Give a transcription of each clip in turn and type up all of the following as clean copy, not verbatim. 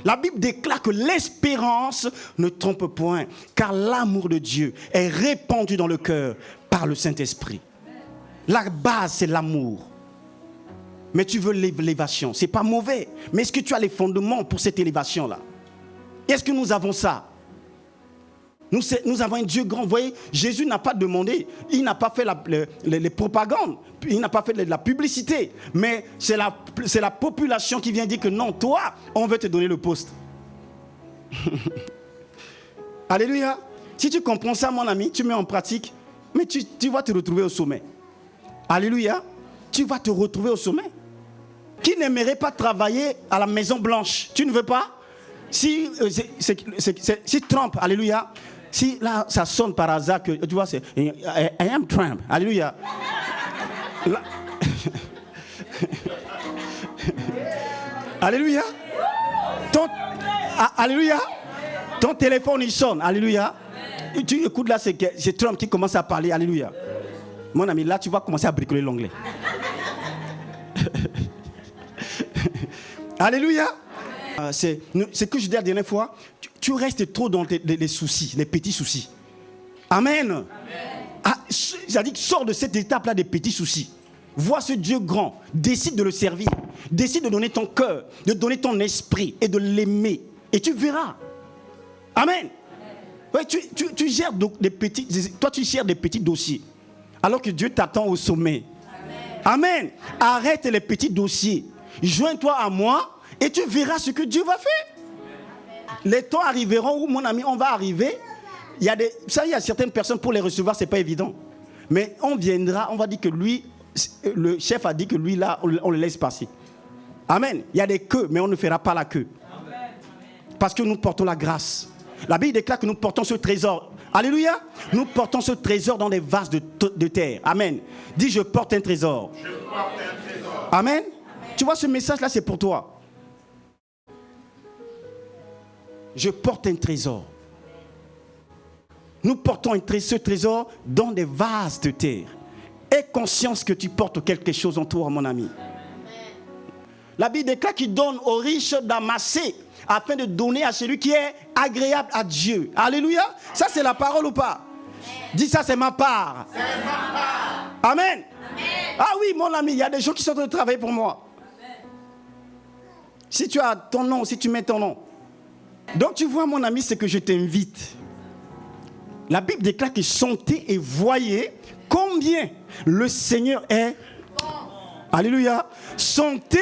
La Bible déclare que l'espérance ne trompe point, car l'amour de Dieu est répandu dans le cœur par le Saint-Esprit. La base, c'est l'amour. Mais tu veux l'élévation, c'est pas mauvais. Mais est-ce que tu as les fondements pour cette élévation-là? Est-ce que nous avons ça? Nous avons un Dieu grand. Vous voyez, Jésus n'a pas demandé, il n'a pas fait les propagandes, il n'a pas fait de la publicité. Mais c'est la population qui vient dire que non, toi, on veut te donner le poste. Alléluia. Si tu comprends ça, mon ami, tu mets en pratique, mais tu vas te retrouver au sommet. Alléluia. Tu vas te retrouver au sommet. Qui n'aimerait pas travailler à la Maison Blanche? Tu ne veux pas? Si Trump, alléluia, si là ça sonne par hasard que tu vois, c'est I am Trump, alléluia. Là, alléluia. Alléluia. Ton téléphone il sonne, alléluia. Tu écoutes là, c'est Trump qui commence à parler, alléluia. Mon ami, là tu vas commencer à bricoler l'anglais. Alléluia. C'est ce que je disais la dernière fois. Tu restes trop dans les soucis, les petits soucis. Amen. C'est-à-dire que sors de cette étape-là des petits soucis. Vois ce Dieu grand. Décide de le servir. Décide de donner ton cœur, de donner ton esprit et de l'aimer. Et tu verras. Amen. Ouais, tu gères des petits, toi tu gères des petits dossiers. Alors que Dieu t'attend au sommet. Amen. Arrête les petits dossiers. Joins-toi à moi. Et tu verras ce que Dieu va faire. Les temps arriveront où, mon ami, on va arriver. Il y a certaines personnes, pour les recevoir, ce n'est pas évident. Mais on viendra, on va dire que lui, le chef a dit que lui, là, on le laisse passer. Amen. Il y a des queues, mais on ne fera pas la queue. Parce que nous portons la grâce. La Bible déclare que nous portons ce trésor. Alléluia. Nous portons ce trésor dans des vases de terre. Amen. Dis, je porte un trésor. Je porte un trésor. Amen. Tu vois, ce message-là, c'est pour toi. Je porte un trésor. Nous portons ce trésor dans des vases de terre. Aie conscience que tu portes quelque chose en toi, mon ami. La Bible déclare qu'il donne aux riches d'amasser afin de donner à celui qui est agréable à Dieu. Alléluia. Ça, c'est la parole ou pas? Dis ça, c'est ma part. C'est ma part. Amen. Amen. Ah oui, mon ami, il y a des gens qui sont en train de travailler pour moi. Amen. Si tu as ton nom, si tu mets ton nom. Donc tu vois, mon ami, c'est que je t'invite. La Bible déclare que sentez et voyez combien le Seigneur est bon. Alléluia. Sentez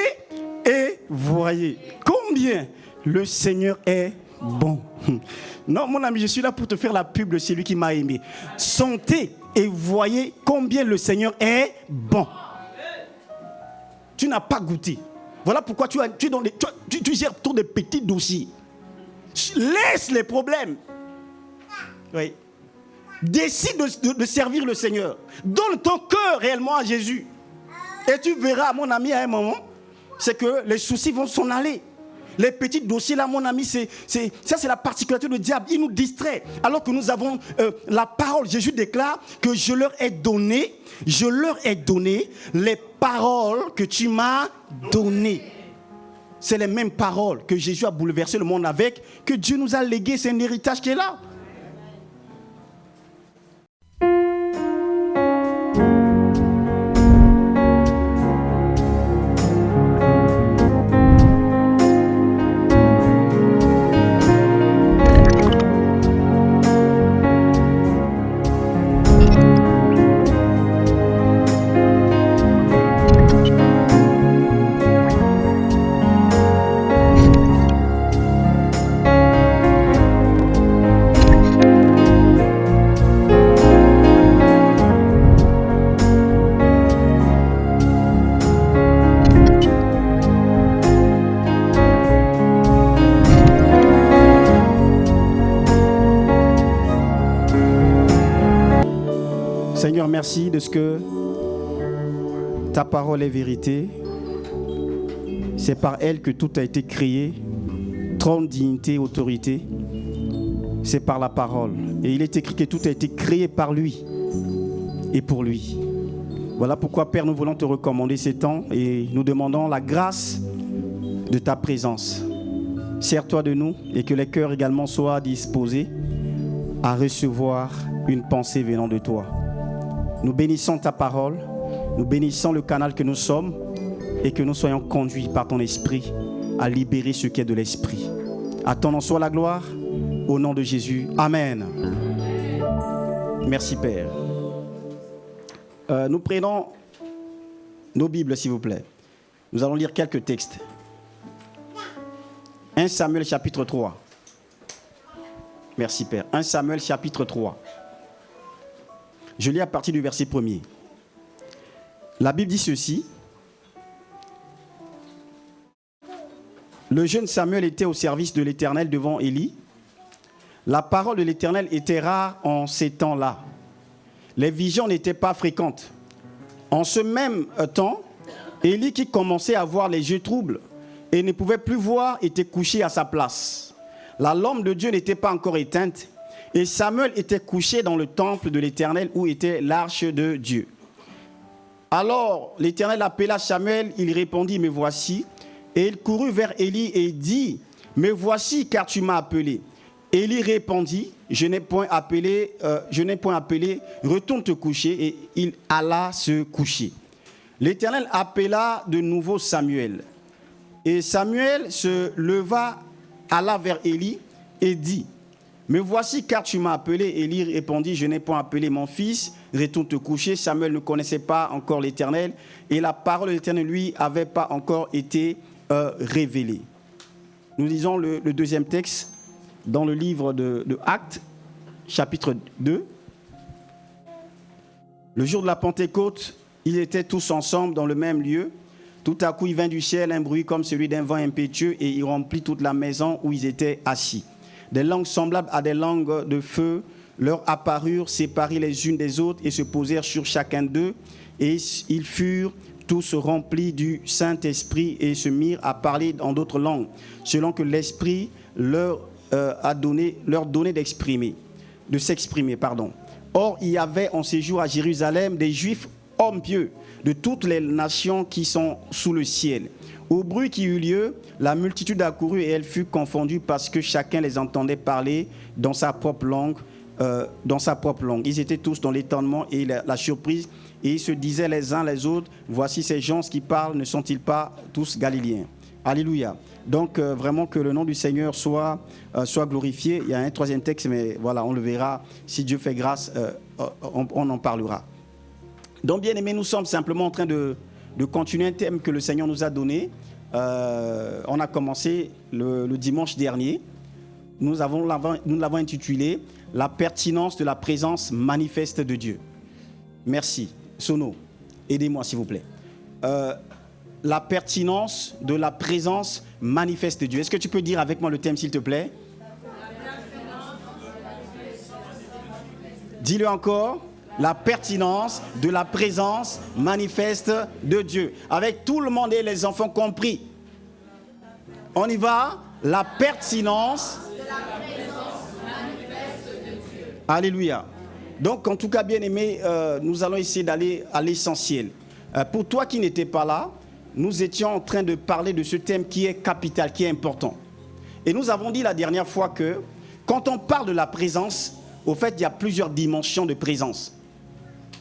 et voyez combien le Seigneur est bon. Non, mon ami, je suis là pour te faire la pub de celui qui m'a aimé. Sentez et voyez combien le Seigneur est bon. Tu n'as pas goûté. Voilà pourquoi tu gères tous des petits dossiers. Laisse les problèmes. Oui. Décide de servir le Seigneur. Donne ton cœur réellement à Jésus. Et tu verras, mon ami, à un moment, c'est que les soucis vont s'en aller. Les petits dossiers là, mon ami, ça c'est la particularité du diable. Il nous distrait. Alors que nous avons la parole. Jésus déclare que je leur ai donné les paroles que tu m'as données. C'est les mêmes paroles que Jésus a bouleversé le monde avec, que Dieu nous a légué. C'est un héritage qui est là. Seigneur, merci de ce que ta parole est vérité. C'est par elle que tout a été créé. Trône, dignité, autorité. C'est par la parole. Et il est écrit que tout a été créé par lui et pour lui. Voilà pourquoi, Père, nous voulons te recommander ces temps et nous demandons la grâce de ta présence. Sers-toi de nous et que les cœurs également soient disposés à recevoir une pensée venant de toi. Nous bénissons ta parole, nous bénissons le canal que nous sommes et que nous soyons conduits par ton esprit à libérer ce qui est de l'esprit. À ton nom soit la gloire, au nom de Jésus. Amen. Merci Père. Nous prenons nos Bibles s'il vous plaît. Nous allons lire quelques textes. 1 Samuel chapitre 3. Merci Père. 1 Samuel chapitre 3. Je lis à partir du verset 1er. La Bible dit ceci. Le jeune Samuel était au service de l'Éternel devant Élie. La parole de l'Éternel était rare en ces temps-là. Les visions n'étaient pas fréquentes. En ce même temps, Élie, qui commençait à avoir les yeux troubles et ne pouvait plus voir, était couché à sa place. La lampe de Dieu n'était pas encore éteinte et Samuel était couché dans le temple de l'Éternel où était l'arche de Dieu. Alors l'Éternel appela Samuel, il répondit, me voici. Et il courut vers Élie et dit, me voici car tu m'as appelé. Élie répondit, je n'ai point appelé, retourne te coucher. Et il alla se coucher. L'Éternel appela de nouveau Samuel. Et Samuel se leva, alla vers Élie et dit, me voici car tu m'as appelé. Élie répondit, je n'ai point appelé mon fils, retourne te coucher. Samuel ne connaissait pas encore l'Éternel et la parole de l'Éternel lui avait pas encore été révélée. Nous lisons le deuxième texte dans le livre de Actes, chapitre 2. Le jour de la Pentecôte, ils étaient tous ensemble dans le même lieu. Tout à coup, il vint du ciel un bruit comme celui d'un vent impétueux et il remplit toute la maison où ils étaient assis. Des langues semblables à des langues de feu leur apparurent, séparées les unes des autres et se posèrent sur chacun d'eux. Et ils furent tous remplis du Saint-Esprit et se mirent à parler en d'autres langues, selon que l'Esprit leur donnait de s'exprimer. Or, il y avait en séjour à Jérusalem des Juifs hommes pieux de toutes les nations qui sont sous le ciel. Au bruit qui eut lieu, la multitude accourut et elle fut confondue parce que chacun les entendait parler dans sa propre langue. Ils étaient tous dans l'étonnement et la surprise et ils se disaient les uns les autres, voici ces gens qui parlent, ne sont-ils pas tous galiléens? Alléluia. Donc vraiment que le nom du Seigneur soit glorifié. Il y a un troisième texte, mais voilà, on le verra. Si Dieu fait grâce, on en parlera. Donc bien aimés, nous sommes simplement en train de continuer un thème que le Seigneur nous a donné. On a commencé le dimanche dernier. Nous l'avons intitulé « La pertinence de la présence manifeste de Dieu ». Merci. Sono, aidez-moi s'il vous plaît. La pertinence de la présence manifeste de Dieu. Est-ce que tu peux dire avec moi le thème s'il te plaît? Dis-le encore. La pertinence de la présence manifeste de Dieu. Avec tout le monde et les enfants compris. On y va. La pertinence de la présence manifeste de Dieu. Alléluia. Donc, en tout cas, bien aimé, nous allons essayer d'aller à l'essentiel. Pour toi qui n'étais pas là, nous étions en train de parler de ce thème qui est capital, qui est important. Et nous avons dit la dernière fois que quand on parle de la présence, au fait, il y a plusieurs dimensions de présence.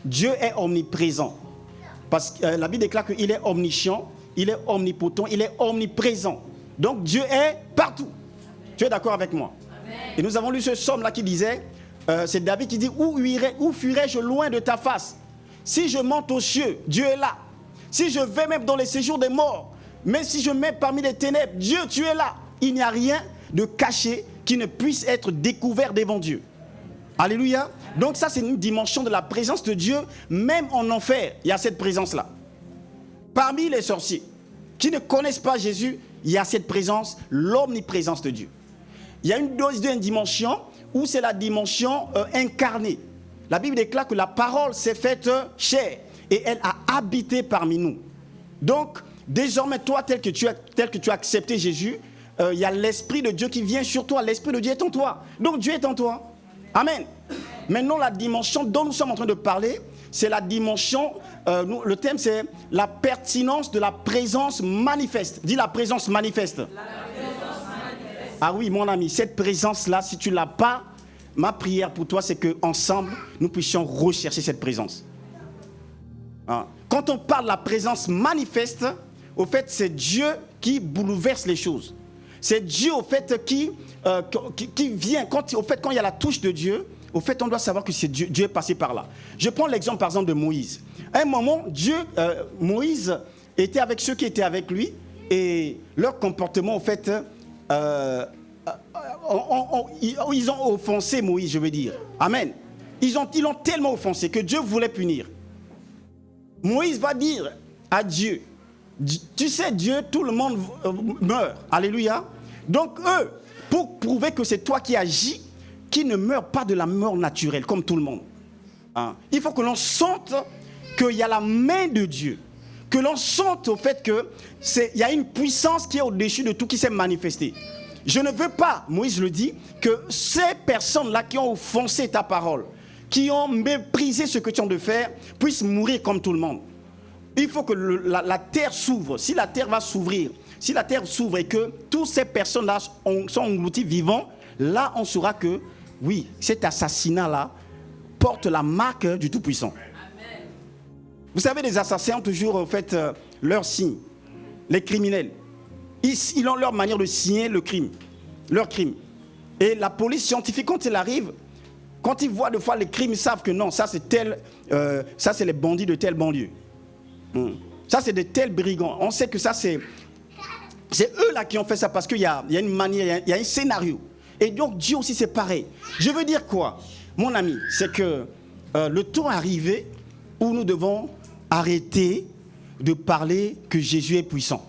Dieu est omniprésent. Parce que la Bible déclare qu'il est omniscient, il est omnipotent, il est omniprésent. Donc Dieu est partout. Tu es d'accord avec moi? Amen. Et nous avons lu ce psaume-là qui disait, c'est David qui dit, où fuirais-je loin de ta face? Si je monte aux cieux, Dieu est là. Si je vais même dans les séjours des morts, mais si je mets parmi les ténèbres, Dieu, tu es là. Il n'y a rien de caché qui ne puisse être découvert devant Dieu. Alléluia. Donc ça, c'est une dimension de la présence de Dieu. Même en enfer, il y a cette présence-là. Parmi les sorciers qui ne connaissent pas Jésus, il y a cette présence, l'omniprésence de Dieu. Il y a une deuxième dimension où c'est la dimension incarnée. La Bible déclare que la parole s'est faite chair et elle a habité parmi nous. Donc, désormais, toi, tel que tu as accepté Jésus, il y a l'Esprit de Dieu qui vient sur toi. L'Esprit de Dieu est en toi. Donc, Dieu est en toi. Amen. Maintenant, la dimension dont nous sommes en train de parler, c'est la dimension, le thème c'est la pertinence de la présence manifeste. Dis la présence manifeste. La présence manifeste. Ah oui, mon ami, cette présence-là, si tu ne l'as pas, ma prière pour toi, c'est qu'ensemble, nous puissions rechercher cette présence. Quand on parle de la présence manifeste, au fait, c'est Dieu qui bouleverse les choses. C'est Dieu, au fait, qui vient. Quand il y a la touche de Dieu, au fait, on doit savoir que c'est Dieu est passé par là. Je prends l'exemple, par exemple, de Moïse. À un moment, Moïse était avec ceux qui étaient avec lui, et leur comportement, au fait, ils ont offensé Moïse, je veux dire. Amen. Ils l'ont tellement offensé que Dieu voulait punir. Moïse va dire à Dieu, tu sais Dieu, tout le monde meurt. Alléluia. Donc eux, pour prouver que c'est toi qui agis, qui ne meurt pas de la mort naturelle, comme tout le monde. Il faut que l'on sente qu'il y a la main de Dieu. Que l'on sente au fait qu'il y a une puissance qui est au-dessus de tout, qui s'est manifestée. Je ne veux pas, Moïse le dit, que ces personnes-là qui ont offensé ta parole, qui ont méprisé ce que tu as de faire, puissent mourir comme tout le monde. Il faut que la terre s'ouvre. Si la terre va s'ouvrir, si la terre s'ouvre et que toutes ces personnes-là sont englouties vivants, là on saura que, oui, cet assassinat-là porte la marque du Tout-Puissant. Amen. Vous savez, les assassins ont toujours en fait leur signe. Les criminels, ils ont leur manière de signer leur crime. Et la police scientifique, quand elle arrive, quand ils voient des fois les crimes, ils savent que non, ça c'est les bandits de tel banlieue. Ça c'est de tels brigands. On sait que ça c'est eux là qui ont fait ça parce qu'il y a une manière, il y a un scénario. Et donc Dieu aussi c'est pareil. Je veux dire quoi, mon ami, c'est que le temps est arrivé où nous devons arrêter de parler que Jésus est puissant.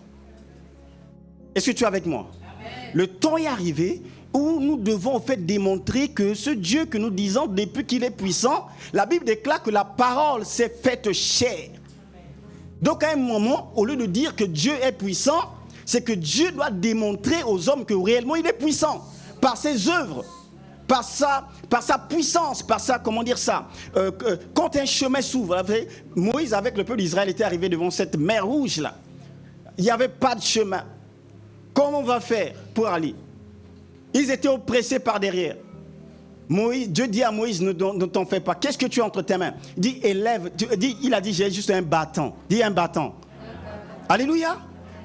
Est-ce que tu es avec moi? Amen. Le temps est arrivé où nous devons en fait démontrer que ce Dieu que nous disons depuis qu'il est puissant, la Bible déclare que la parole s'est faite chair. Donc à un moment, au lieu de dire que Dieu est puissant, c'est que Dieu doit démontrer aux hommes que réellement il est puissant par ses œuvres, par sa puissance, par sa, comment dire ça, quand un chemin s'ouvre. Moïse avec le peuple d'Israël était arrivé devant cette mer rouge là. Il n'y avait pas de chemin. Comment on va faire pour aller? Ils étaient oppressés par derrière. Dieu dit à Moïse, ne t'en fais pas. Qu'est-ce que tu as entre tes mains? Il dit, élève. Il a dit, j'ai juste un bâton. Dis un bâton. Alléluia.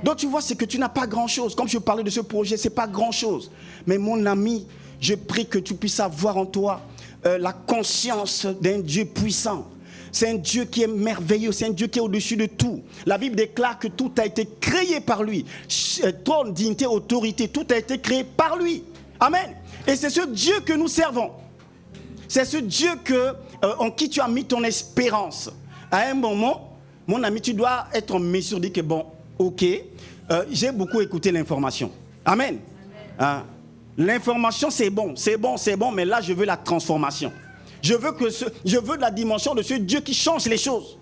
Donc tu vois, c'est que tu n'as pas grand-chose. Comme je parlais de ce projet, ce n'est pas grand-chose. Mais mon ami, je prie que tu puisses avoir en toi la conscience d'un Dieu puissant. C'est un Dieu qui est merveilleux, c'est un Dieu qui est au-dessus de tout. La Bible déclare que tout a été créé par lui. Trône, dignité, autorité, tout a été créé par lui. Amen. Et c'est ce Dieu que nous servons. C'est ce Dieu en qui tu as mis ton espérance. À un moment, mon ami, tu dois être en mesure de dire que bon, ok, j'ai beaucoup écouté l'information. Amen. L'information, c'est bon, mais là, je veux la transformation. Je veux la dimension de ce Dieu qui change les choses.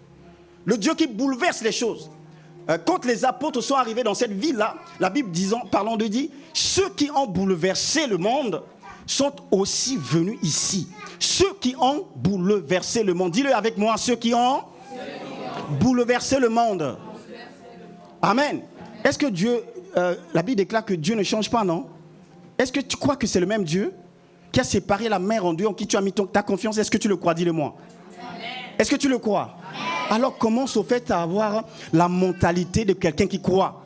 Le Dieu qui bouleverse les choses. Quand les apôtres sont arrivés dans cette ville-là, la Bible parlant de dit, ceux qui ont bouleversé le monde sont aussi venus ici. Ceux qui ont bouleversé le monde. Dis-le avec moi, ceux qui ont bouleversé le monde. Amen. Est-ce que Dieu, la Bible déclare que Dieu ne change pas, non? Est-ce que tu crois que c'est le même Dieu qui a séparé la mer en deux, en qui tu as mis ta confiance? Est-ce que tu le crois? Dis-le-moi. Est-ce que tu le crois? Alors commence au fait à avoir la mentalité de quelqu'un qui croit.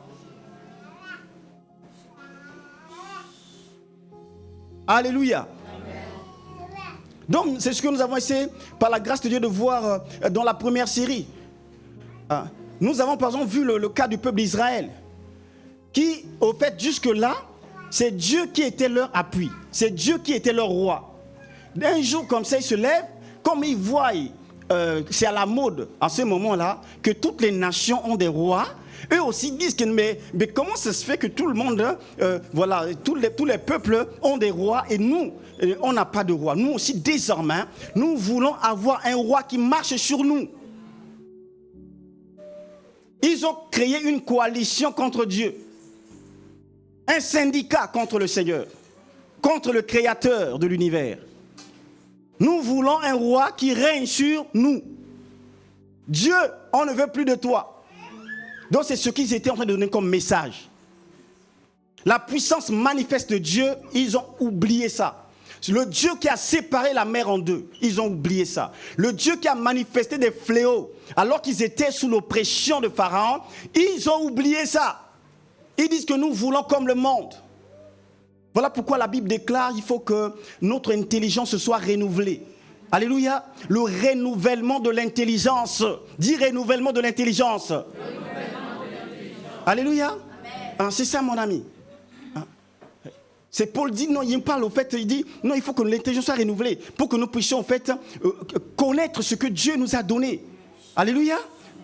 Alléluia. Donc c'est ce que nous avons essayé par la grâce de Dieu de voir dans la première série. Nous avons par exemple vu le cas du peuple d'Israël qui au fait jusque-là c'est Dieu qui était leur appui, c'est Dieu qui était leur roi. Un jour comme ça ils se lèvent, comme ils voient c'est à la mode à ce moment-là que toutes les nations ont des rois. Eux aussi disent que mais comment ça se fait que tout le monde, tous les peuples ont des rois et nous, on n'a pas de roi. Nous aussi désormais, nous voulons avoir un roi qui marche sur nous. Ils ont créé une coalition contre Dieu, un syndicat contre le Seigneur, contre le Créateur de l'univers. Nous voulons un roi qui règne sur nous. Dieu, on ne veut plus de toi. Donc c'est ce qu'ils étaient en train de donner comme message. La puissance manifeste de Dieu, ils ont oublié ça. Le Dieu qui a séparé la mer en deux, ils ont oublié ça. Le Dieu qui a manifesté des fléaux alors qu'ils étaient sous l'oppression de Pharaon, ils ont oublié ça. Ils disent que nous voulons comme le monde. Voilà pourquoi la Bible déclare qu'il faut que notre intelligence soit renouvelée. Alléluia. Le renouvellement de l'intelligence. Dis renouvellement de l'intelligence. Alléluia. C'est ça mon ami. C'est Paul dit, non, il parle au fait, il dit, non, il faut que l'intelligence soit renouvelée pour que nous puissions en fait connaître ce que Dieu nous a donné. Alléluia.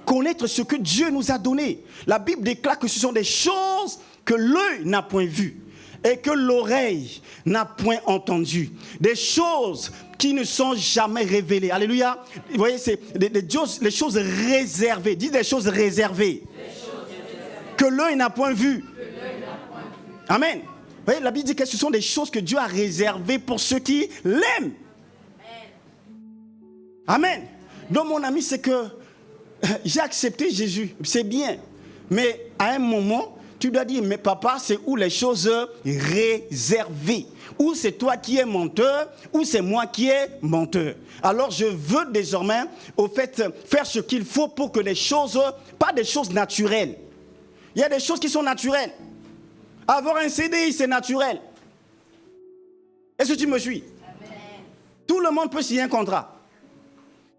Connaître ce que Dieu nous a donné. La Bible déclare que ce sont des choses que l'œil n'a point vues et que l'oreille n'a point entendues. Des choses qui ne sont jamais révélées. Alléluia. Vous voyez, c'est les choses réservées. Dis des choses réservées. Que l'œil n'a point vues. Amen. Vous voyez, la Bible dit que ce sont des choses que Dieu a réservées pour ceux qui l'aiment. Amen. Donc mon ami, c'est que j'ai accepté Jésus, c'est bien. Mais à un moment, tu dois dire, mais papa, c'est où les choses réservées? Ou c'est toi qui es menteur, ou c'est moi qui est menteur. Alors je veux désormais, au fait, faire ce qu'il faut pour que les choses, pas des choses naturelles. Il y a des choses qui sont naturelles. Avoir un CDI, c'est naturel. Est-ce que tu me suis? Amen. Tout le monde peut signer un contrat.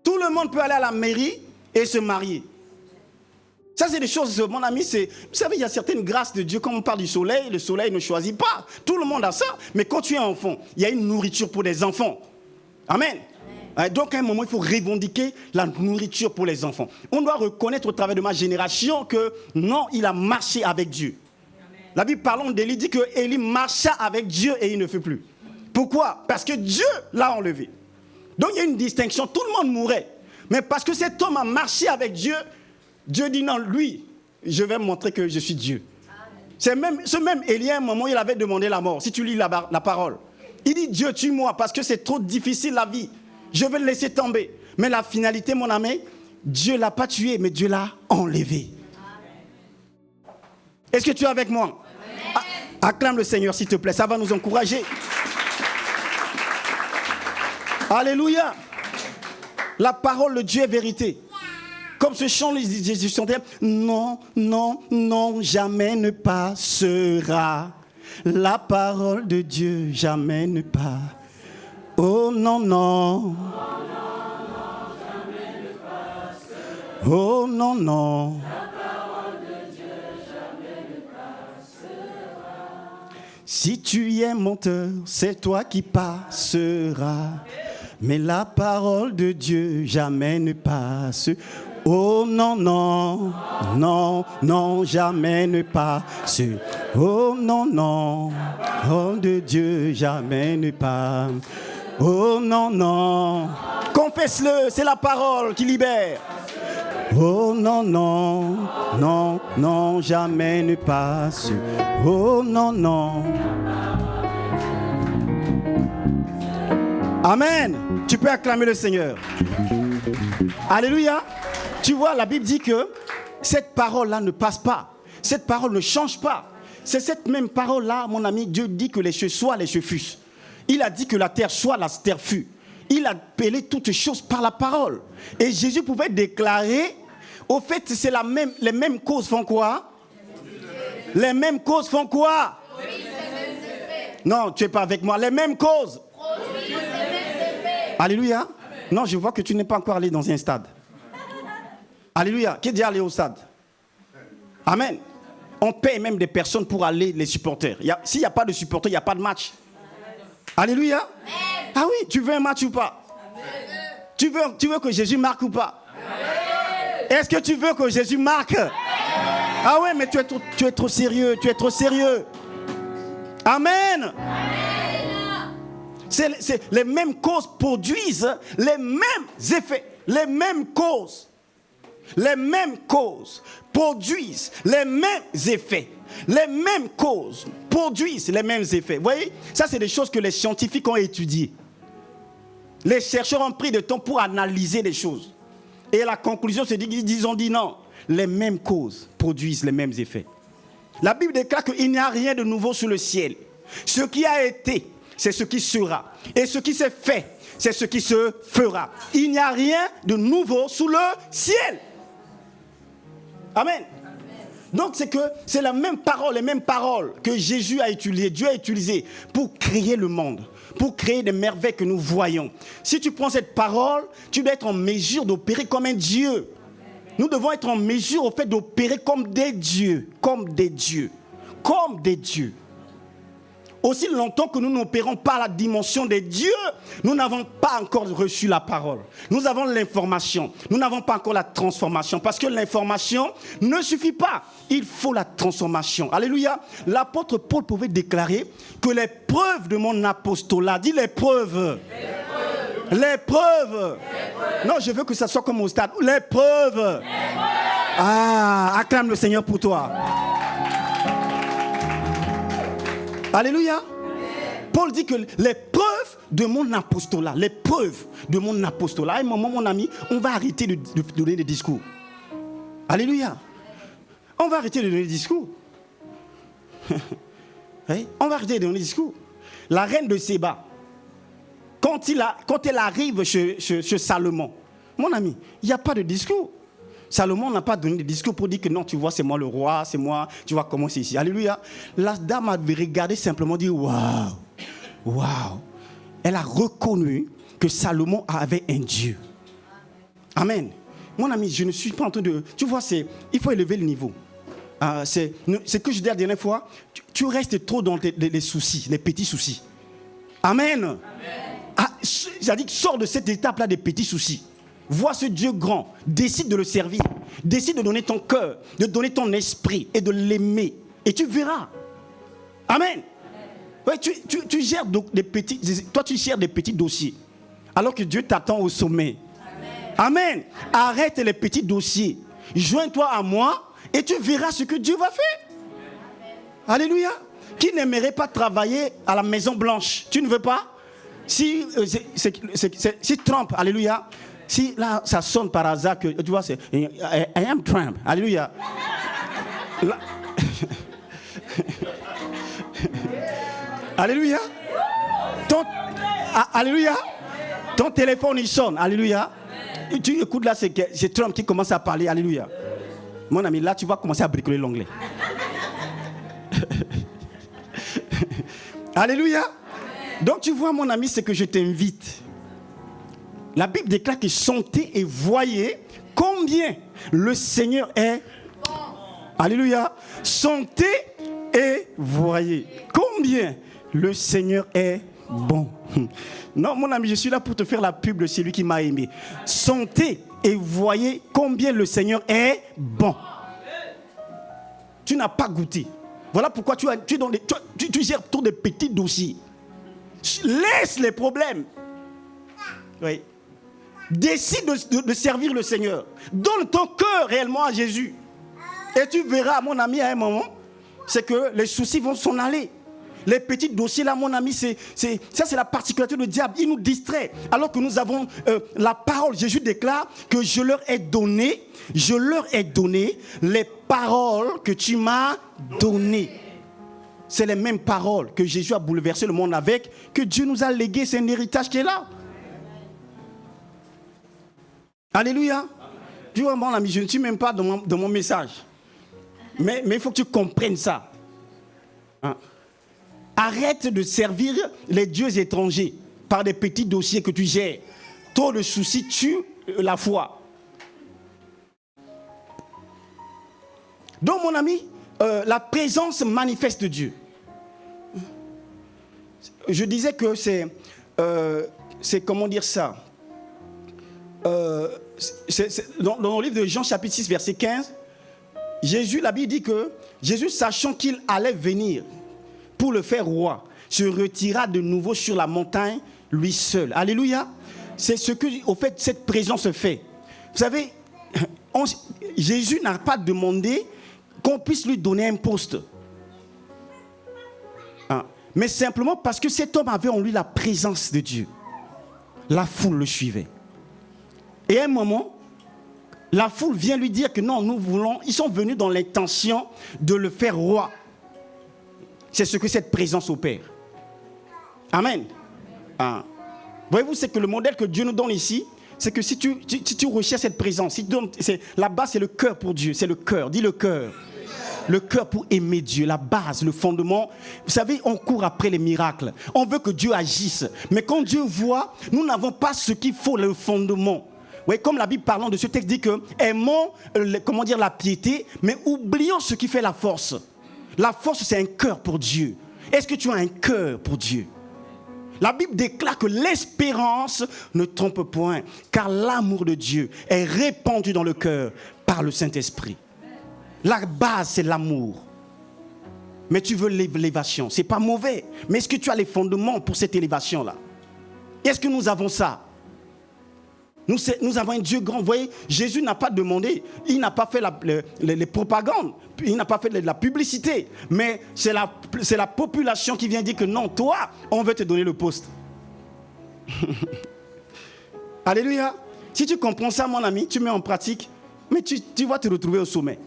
Tout le monde peut aller à la mairie et se marier. Ça, c'est des choses, mon ami, c'est... Vous savez, il y a certaines grâces de Dieu. Quand on parle du soleil, le soleil ne choisit pas. Tout le monde a ça. Mais quand tu es enfant, il y a une nourriture pour les enfants. Amen. Amen. Donc, à un moment, il faut revendiquer la nourriture pour les enfants. On doit reconnaître au travers de ma génération que non, il a marché avec Dieu. La Bible parlant d'Élie dit que Élie marcha avec Dieu et il ne fait plus. Pourquoi? Parce que Dieu l'a enlevé. Donc il y a une distinction, tout le monde mourrait. Mais parce que cet homme a marché avec Dieu, Dieu dit non, lui, je vais montrer que je suis Dieu. Ce même Élie, à un moment, il avait demandé la mort. Si tu lis la parole, il dit Dieu, tue-moi parce que c'est trop difficile la vie. Je vais le laisser tomber. Mais la finalité, mon ami, Dieu ne l'a pas tué, mais Dieu l'a enlevé. Est-ce que tu es avec moi? Acclame le Seigneur, s'il te plaît. Ça va nous encourager. Alléluia. La parole de Dieu est vérité. Comme ce chant, Jésus chantait, non, non, non, jamais ne passera. La parole de Dieu, jamais ne passe. Oh non, non. Oh non, non. Si tu es menteur, c'est toi qui passeras. Mais la parole de Dieu jamais ne passe. Oh non, non, non, non, jamais ne passe. Oh non, non, oh de Dieu jamais ne passe. Oh non, non, confesse-le, c'est la parole qui libère. Oh non, non, non, non, jamais ne passe. Oh non, non. Amen. Tu peux acclamer le Seigneur. Alléluia. Tu vois, la Bible dit que cette parole-là ne passe pas. Cette parole ne change pas. C'est cette même parole-là, mon ami, Dieu dit que les cieux soient, les cieux fussent. Il a dit que la terre soit, la terre fut. Il a appelé toutes choses par la parole. Et Jésus pouvait déclarer, au fait, c'est les mêmes causes font quoi? Les mêmes causes font quoi? Non, tu n'es pas avec moi. Les mêmes causes. Alléluia. Non, je vois que tu n'es pas encore allé dans un stade. Alléluia. Qui est déjà allé au stade? Amen. On paye même des personnes pour aller les supporters. S'il n'y a pas de supporters, il n'y a pas de match. Alléluia. Ah oui, tu veux un match ou pas? Tu veux que Jésus marque ou pas? Est-ce que tu veux que Jésus marque? Ah ouais, mais tu es trop sérieux. Tu es trop sérieux. Amen. C'est les mêmes causes produisent les mêmes effets. Les mêmes causes. Les mêmes causes produisent les mêmes effets. Les mêmes causes produisent les mêmes effets. Vous voyez, ça c'est des choses que les scientifiques ont étudiées. Les chercheurs ont pris du temps pour analyser les choses. Et la conclusion, c'est qu'ils ont dit non, les mêmes causes produisent les mêmes effets. La Bible déclare qu'il n'y a rien de nouveau sous le ciel. Ce qui a été, c'est ce qui sera. Et ce qui s'est fait, c'est ce qui se fera. Il n'y a rien de nouveau sous le ciel. Amen. Donc c'est la même parole, les mêmes paroles que Jésus a utilisées, Dieu a utilisées pour créer le monde, pour créer des merveilles que nous voyons. Si tu prends cette parole, tu dois être en mesure d'opérer comme un Dieu. Nous devons être en mesure au fait d'opérer comme des dieux, comme des dieux, comme des dieux. Aussi longtemps que nous n'opérons pas la dimension des dieux, nous n'avons pas encore reçu la parole. Nous avons l'information, nous n'avons pas encore la transformation. Parce que l'information ne suffit pas, il faut la transformation. Alléluia. L'apôtre Paul pouvait déclarer que les preuves de mon apostolat, dis les preuves. Les preuves. Non, je veux que ça soit comme au stade. Les preuves. Ah, acclame le Seigneur pour toi. Alléluia. Paul dit que les preuves de mon apostolat, les preuves de mon apostolat. À un moment, mon ami, on va arrêter de donner des discours. Alléluia. On va arrêter de donner des discours. Oui, on va arrêter de donner des discours. La reine de Séba, quand elle arrive chez Salomon, mon ami, il n'y a pas de discours. Salomon n'a pas donné de discours pour dire que non, tu vois, c'est moi le roi, c'est moi, tu vois comment c'est ici. Alléluia. La dame avait regardé simplement dit waouh, waouh. Elle a reconnu que Salomon avait un Dieu. Amen. Mon ami, je ne suis pas en train de... Tu vois, il faut élever le niveau. C'est ce que je disais la dernière fois. Tu restes trop dans les soucis, les petits soucis. Amen. Amen. C'est-à-dire que sors de cette étape-là des petits soucis. Vois ce Dieu grand, décide de le servir, décide de donner ton cœur, de donner ton esprit et de l'aimer. Et tu verras. Amen. Ouais, tu gères des petits, toi tu gères des petits dossiers, alors que Dieu t'attend au sommet. Amen. Amen. Arrête les petits dossiers. Joins-toi à moi et tu verras ce que Dieu va faire. Amen. Alléluia. Qui n'aimerait pas travailler à la Maison Blanche? Tu ne veux pas? Si Trump, alléluia. Si là, ça sonne par hasard que, tu vois, c'est I am Trump. Alléluia. Là... Alléluia. Alléluia. Ton téléphone, il sonne. Alléluia. Et tu écoutes là, c'est Trump qui commence à parler. Alléluia. Mon ami, là, tu vas commencer à bricoler l'onglet. Alléluia. Donc, tu vois, mon ami, c'est que je t'invite. La Bible déclare que sentez et voyez combien le Seigneur est bon. Alléluia. Sentez et voyez combien le Seigneur est bon. Non, mon ami, je suis là pour te faire la pub de celui qui m'a aimé. Sentez et voyez combien le Seigneur est bon. Tu n'as pas goûté. Voilà pourquoi tu gères tous des petits dossiers. Laisse les problèmes. Oui. Décide de servir le Seigneur. Donne ton cœur réellement à Jésus. Et tu verras, mon ami, à un moment, c'est que les soucis vont s'en aller. Les petits dossiers là, mon ami, ça c'est la particularité du diable. Il nous distrait. Alors que nous avons la parole. Jésus déclare que je leur ai donné les paroles que tu m'as données. C'est les mêmes paroles que Jésus a bouleversé le monde avec, que Dieu nous a légué. C'est un héritage qui est là. Alléluia. Tu vois, mon ami, je ne suis même pas dans mon message. Mais il faut que tu comprennes ça. Hein? Arrête de servir les dieux étrangers par des petits dossiers que tu gères. Trop de soucis tuent la foi. Donc, mon ami, la présence manifeste de Dieu. Je disais que c'est comment dire ça? Dans le livre de Jean chapitre 6 verset 15, Jésus, la Bible dit que Jésus, sachant qu'il allait venir pour le faire roi, se retira de nouveau sur la montagne lui seul. Alléluia. C'est ce que, au fait, cette présence fait. Vous savez, Jésus n'a pas demandé qu'on puisse lui donner un poste. Hein? Mais simplement parce que cet homme avait en lui la présence de Dieu. La foule le suivait. Et à un moment, La foule vient lui dire que non, ils sont venus dans l'intention de le faire roi. C'est ce que cette présence opère. Amen. Ah. Voyez-vous, c'est que le modèle que Dieu nous donne ici, c'est que si tu recherches cette présence, la base c'est le cœur pour Dieu, c'est le cœur, dis le cœur. Le cœur pour aimer Dieu, la base, le fondement. Vous savez, on court après les miracles. On veut que Dieu agisse. Mais quand Dieu voit, nous n'avons pas ce qu'il faut, le fondement. Oui, comme la Bible parlant de ce texte dit que aimons, la piété, mais oublions ce qui fait la force. La force, c'est un cœur pour Dieu. Est-ce que tu as un cœur pour Dieu? La Bible déclare que l'espérance ne trompe point, car l'amour de Dieu est répandu dans le cœur par le Saint-Esprit. La base, c'est l'amour. Mais tu veux l'élévation. Ce n'est pas mauvais. Mais est-ce que tu as les fondements pour cette élévation-là? Est-ce que nous avons ça? Nous avons un Dieu grand. Vous voyez, Jésus n'a pas demandé. Il n'a pas fait les propagandes. Il n'a pas fait de la publicité. Mais c'est la population qui vient dire que non, toi, on veut te donner le poste. Alléluia. Si tu comprends ça, mon ami, tu mets en pratique, mais tu vas te retrouver au sommet.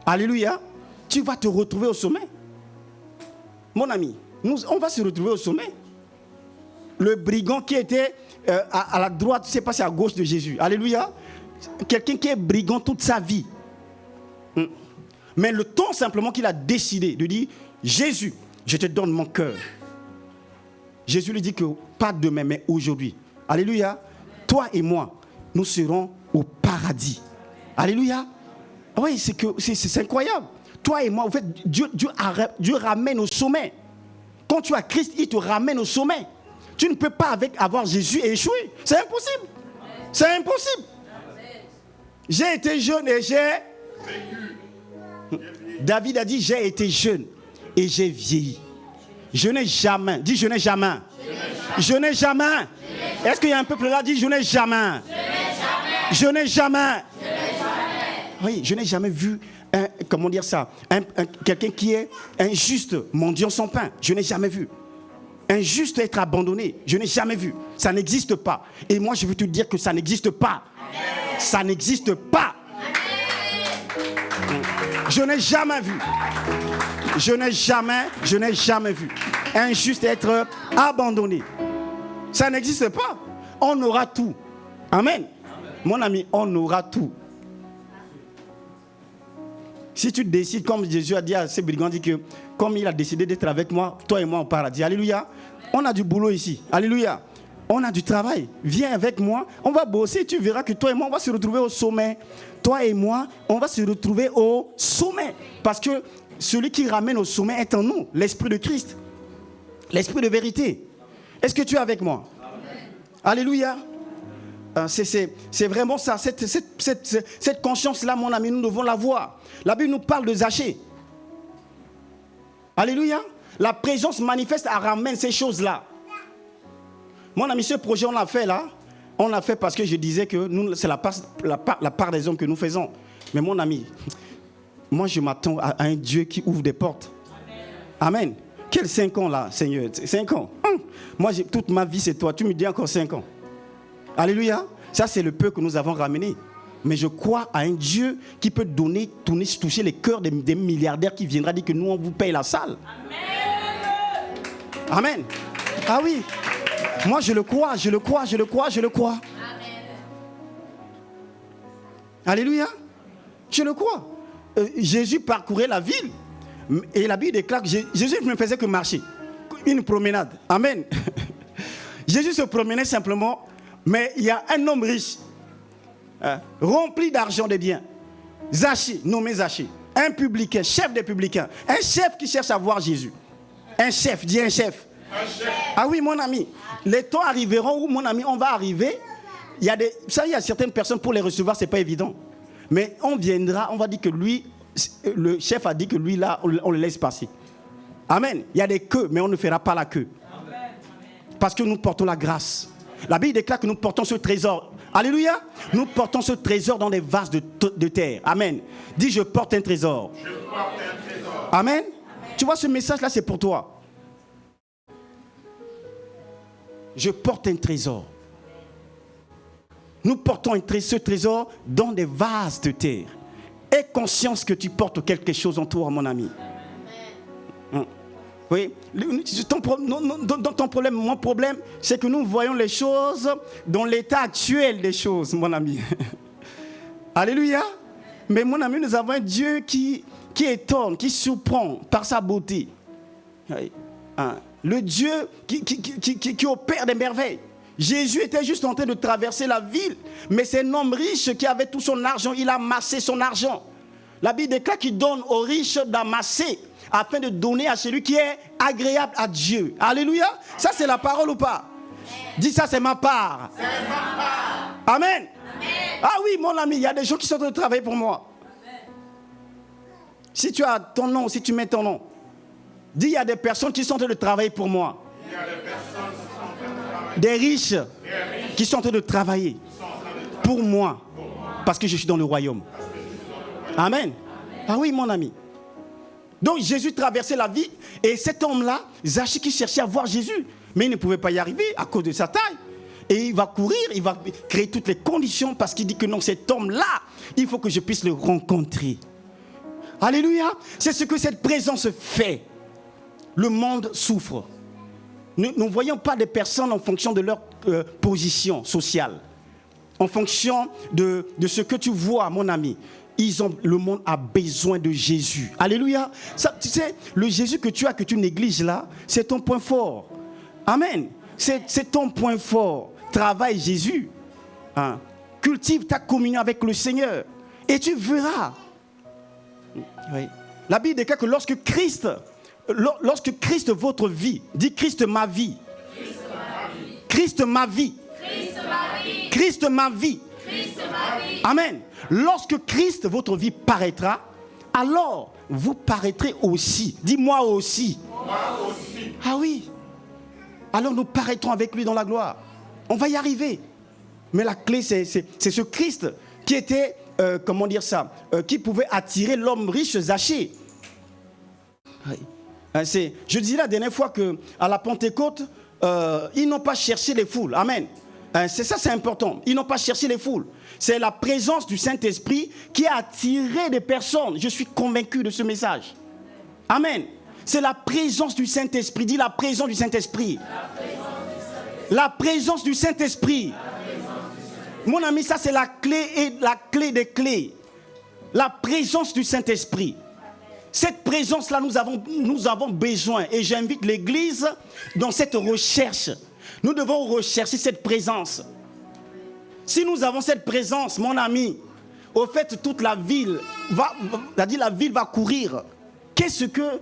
Alléluia. Tu vas te retrouver au sommet. Mon ami, on va se retrouver au sommet. Le brigand qui était à la droite, c'est passé à gauche de Jésus. Alléluia. Quelqu'un qui est brigand toute sa vie. Mais le temps simplement qu'il a décidé de dire, Jésus, je te donne mon cœur. Jésus lui dit que pas demain, mais aujourd'hui. Alléluia. Toi et moi, nous serons au paradis. Alléluia. Oui, c'est incroyable. Toi et moi, en fait, Dieu ramène au sommet. Quand tu as Christ, il te ramène au sommet. Tu ne peux pas avoir Jésus et échouer. C'est impossible. C'est impossible. J'ai été jeune et David a dit, j'ai été jeune et j'ai vieilli. Je n'ai jamais. Dis, je n'ai jamais. Je n'ai jamais. Est-ce qu'il y a un peuple là qui dit, je n'ai jamais. Je n'ai jamais. Oui, je n'ai jamais vu, quelqu'un qui est injuste mendiant son pain. Je n'ai jamais vu. Injuste être abandonné. Je n'ai jamais vu. Ça n'existe pas. Et moi, je veux te dire que ça n'existe pas. Amen. Ça n'existe pas. Amen. Je n'ai jamais vu. Je n'ai jamais vu. Injuste être abandonné. Ça n'existe pas. On aura tout. Amen. Amen. Mon ami, on aura tout. Si tu décides, comme Jésus a dit à ces brigands, dit que comme il a décidé d'être avec moi, toi et moi au paradis. Alléluia. On a du boulot ici. Alléluia. On a du travail. Viens avec moi. On va bosser. Tu verras que toi et moi, on va se retrouver au sommet. Toi et moi, on va se retrouver au sommet. Parce que celui qui ramène au sommet est en nous. L'Esprit de Christ. L'Esprit de vérité. Est-ce que tu es avec moi? Alléluia. C'est vraiment ça. Cette conscience-là, mon ami, nous devons l'avoir. La Bible nous parle de Zachée. Alléluia. La présence manifeste ramène ces choses-là. Mon ami, ce projet, on l'a fait là. On l'a fait parce que je disais que c'est la part des hommes que nous faisons. Mais mon ami, moi je m'attends à un Dieu qui ouvre des portes. Amen. Quels 5 ans là, Seigneur? 5 ans. Moi, toute ma vie, c'est toi. Tu me dis encore 5 ans. Alléluia. Ça, c'est le peu que nous avons ramené. Mais je crois à un Dieu qui peut toucher les cœurs des milliardaires qui viendra dire que nous, on vous paye la salle. Amen. Amen. Ah oui. Moi, je le crois. Amen. Alléluia. Je le crois. Jésus parcourait la ville. Et la Bible déclare que Jésus ne faisait que marcher. Une promenade. Amen. Jésus se promenait simplement. Mais il y a un homme riche. Rempli d'argent de biens. Zachée, nommé Zachée. Un publicain, chef des publicains. Un chef qui cherche à voir Jésus. Un chef, dis un chef. Ah oui, mon ami. Les temps arriveront où, mon ami, on va arriver. Il y a certaines personnes, pour les recevoir, ce n'est pas évident. Mais on viendra, on va dire que lui, le chef a dit que lui, là, on le laisse passer. Amen. Il y a des queues, mais on ne fera pas la queue. Parce que nous portons la grâce. La Bible déclare que nous portons ce trésor. Alléluia. Nous portons ce trésor dans des vases de terre. Amen. Dis, je porte un trésor. Je porte un trésor. Amen. Tu vois, ce message-là, c'est pour toi. Je porte un trésor. Nous portons ce trésor dans des vases de terre. Aie conscience que tu portes quelque chose en toi, mon ami. Oui, dans ton problème, mon problème, c'est que nous voyons les choses dans l'état actuel des choses, mon ami. Alléluia. Mais mon ami, nous avons un Dieu qui étonne, qui surprend par sa beauté. Oui. Le Dieu qui opère des merveilles. Jésus était juste en train de traverser la ville, mais c'est un homme riche qui avait tout son argent, il a amassé son argent. La Bible déclare qu'il donne aux riches d'amasser afin de donner à celui qui est agréable à Dieu. Alléluia. Ça, c'est la parole ou pas? Dis ça, c'est ma part. C'est ma part. Amen. Amen. Ah oui, mon ami, il y a des gens qui sont en train de travailler pour moi. Amen. Si tu as ton nom, si tu mets ton nom, dis, il y a des personnes qui sont en train de travailler pour moi. Il y a des personnes qui sont en train de travailler. Des riches qui sont en train de travailler pour moi. Parce que je suis dans le royaume. Amen. Ah oui, mon ami. Donc Jésus traversait la vie et cet homme-là, Zachée, qui cherchait à voir Jésus, mais il ne pouvait pas y arriver à cause de sa taille. Et il va courir, il va créer toutes les conditions parce qu'il dit que non, cet homme-là, il faut que je puisse le rencontrer. Alléluia. C'est ce que cette présence fait. Le monde souffre. Nous ne voyons pas des personnes en fonction de leur position sociale, en fonction de ce que tu vois, mon ami. Le monde a besoin de Jésus. Alléluia. Ça, tu sais, le Jésus que tu négliges là, c'est ton point fort. Amen. C'est ton point fort. Travaille Jésus. Cultive ta communion avec le Seigneur. Et tu verras. Oui. La Bible déclare que lorsque Christ votre vie, dit Christ ma vie. Christ ma vie. Christ ma vie. Amen. Lorsque Christ, votre vie, paraîtra, alors vous paraîtrez aussi. Dis-moi aussi. Moi aussi. Ah oui. Alors nous paraîtrons avec lui dans la gloire. On va y arriver. Mais la clé, c'est ce Christ qui était, comment dire ça, qui pouvait attirer l'homme riche Zachée. Oui. Je disais la dernière fois qu'à la Pentecôte, ils n'ont pas cherché les foules. Amen. C'est ça, c'est important. Ils n'ont pas cherché les foules. C'est la présence du Saint-Esprit qui a attiré des personnes. Je suis convaincu de ce message. Amen. C'est la présence du Saint-Esprit. Dis la présence du Saint-Esprit. La présence du Saint-Esprit. Mon ami, ça c'est la clé et la clé des clés. La présence du Saint-Esprit. Cette présence-là, nous avons besoin. Et j'invite l'Église dans cette recherche. Nous devons rechercher cette présence. Si nous avons cette présence, mon ami, au fait, toute la ville va courir. Qu'est-ce que...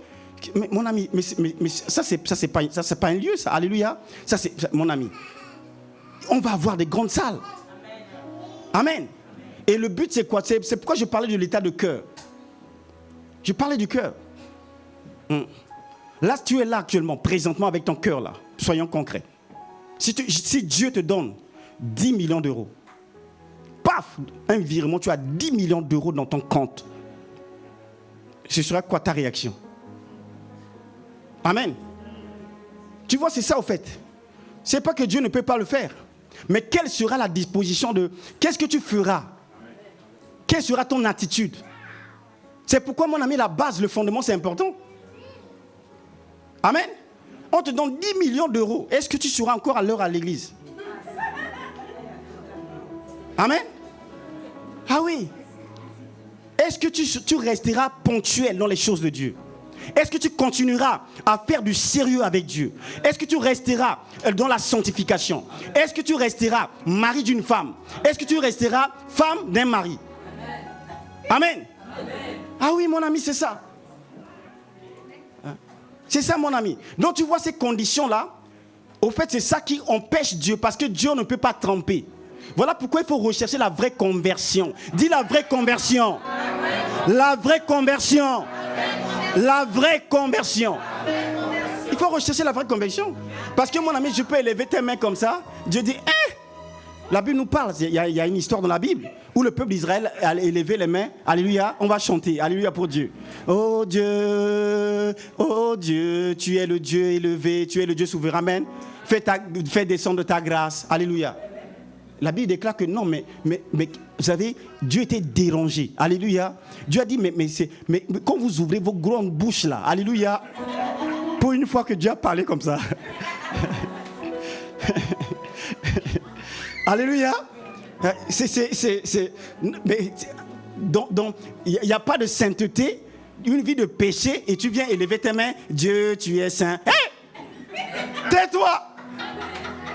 Mon ami, mais ça, c'est pas un lieu, ça. Alléluia. Ça, c'est mon ami. On va avoir des grandes salles. Amen. Et le but, c'est quoi? C'est pourquoi je parlais de l'état de cœur. Je parlais du cœur. Là, tu es là actuellement, présentement, avec ton cœur là. Soyons concrets. Si Dieu te donne 10 millions d'euros, paf, un virement, tu as 10 millions d'euros dans ton compte. Ce sera quoi ta réaction? Amen. Tu vois, c'est ça au fait. C'est pas que Dieu ne peut pas le faire. Mais quelle sera la disposition de... Qu'est-ce que tu feras? Quelle sera ton attitude? C'est pourquoi, mon ami, la base, le fondement, c'est important. Amen. On te donne 10 millions d'euros. Est-ce que tu seras encore à l'heure à l'église? Amen. Ah oui. Est-ce que tu resteras ponctuel dans les choses de Dieu? Est-ce que tu continueras à faire du sérieux avec Dieu? Est-ce que tu resteras dans la sanctification? Est-ce que tu resteras mari d'une femme? Est-ce que tu resteras femme d'un mari? Amen. Amen. Ah oui, mon ami, c'est ça. C'est ça, mon ami. Donc, tu vois ces conditions-là, au fait, c'est ça qui empêche Dieu, parce que Dieu ne peut pas tromper. Voilà pourquoi il faut rechercher la vraie conversion. Dis la vraie conversion. La vraie conversion. La vraie conversion. Il faut rechercher la vraie conversion. Parce que, mon ami, je peux élever tes mains comme ça. Dieu dit, la Bible nous parle. Il y a une histoire dans la Bible où le peuple d'Israël a élevé les mains. Alléluia, on va chanter. Alléluia pour Dieu. Oh Dieu, tu es le Dieu élevé, tu es le Dieu souverain. Amen. Fais descendre ta grâce. Alléluia. la Bible déclare que non, mais vous savez, Dieu était dérangé. Alléluia. Dieu a dit, mais quand vous ouvrez vos grandes bouches là, alléluia, pour une fois que Dieu a parlé comme ça. Alléluia. Donc, il n'y a pas de sainteté, une vie de péché, et tu viens élever tes mains. Dieu, tu es saint. Hé! Tais-toi!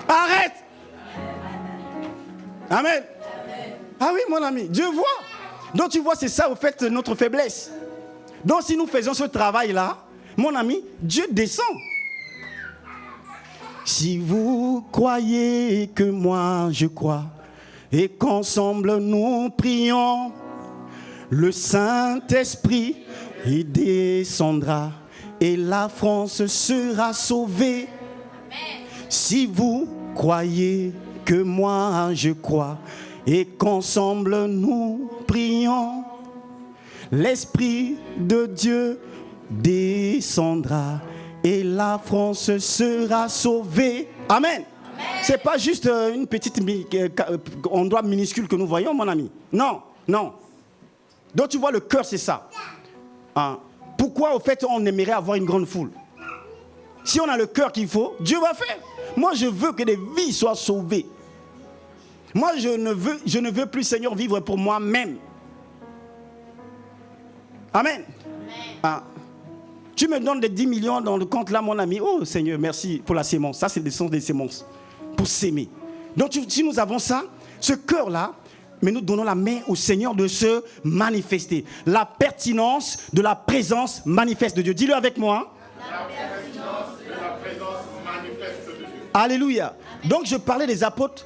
Arrête! Amen. Ah oui, mon ami, Dieu voit. Donc tu vois, c'est ça au fait notre faiblesse. Donc si nous faisons ce travail-là, mon ami, Dieu descend. Si vous croyez que moi je crois, et qu'ensemble nous prions, le Saint-Esprit il descendra et la France sera sauvée. Si vous croyez que moi je crois et qu'ensemble nous prions, l'Esprit de Dieu descendra et la France sera sauvée. Amen. C'est pas juste une petite endroit minuscule que nous voyons, mon ami. Non, non. Donc tu vois, le cœur, c'est ça. Hein? Pourquoi, au fait, on aimerait avoir une grande foule? Si on a le cœur qu'il faut, Dieu va faire. Moi, je veux que des vies soient sauvées. Moi, je ne veux plus, Seigneur, vivre pour moi-même. Amen. Ah. Tu me donnes des 10 millions dans le compte là, mon ami. Oh, Seigneur, merci pour la sémence. Ça, c'est le sens des sémences. Pour s'aimer. Donc, si nous avons ça, ce cœur-là, mais nous donnons la main au Seigneur de se manifester. La pertinence de la présence manifeste de Dieu. Dis-le avec moi. La pertinence de la présence manifeste de Dieu. Alléluia. Amen. Donc, je parlais des apôtres.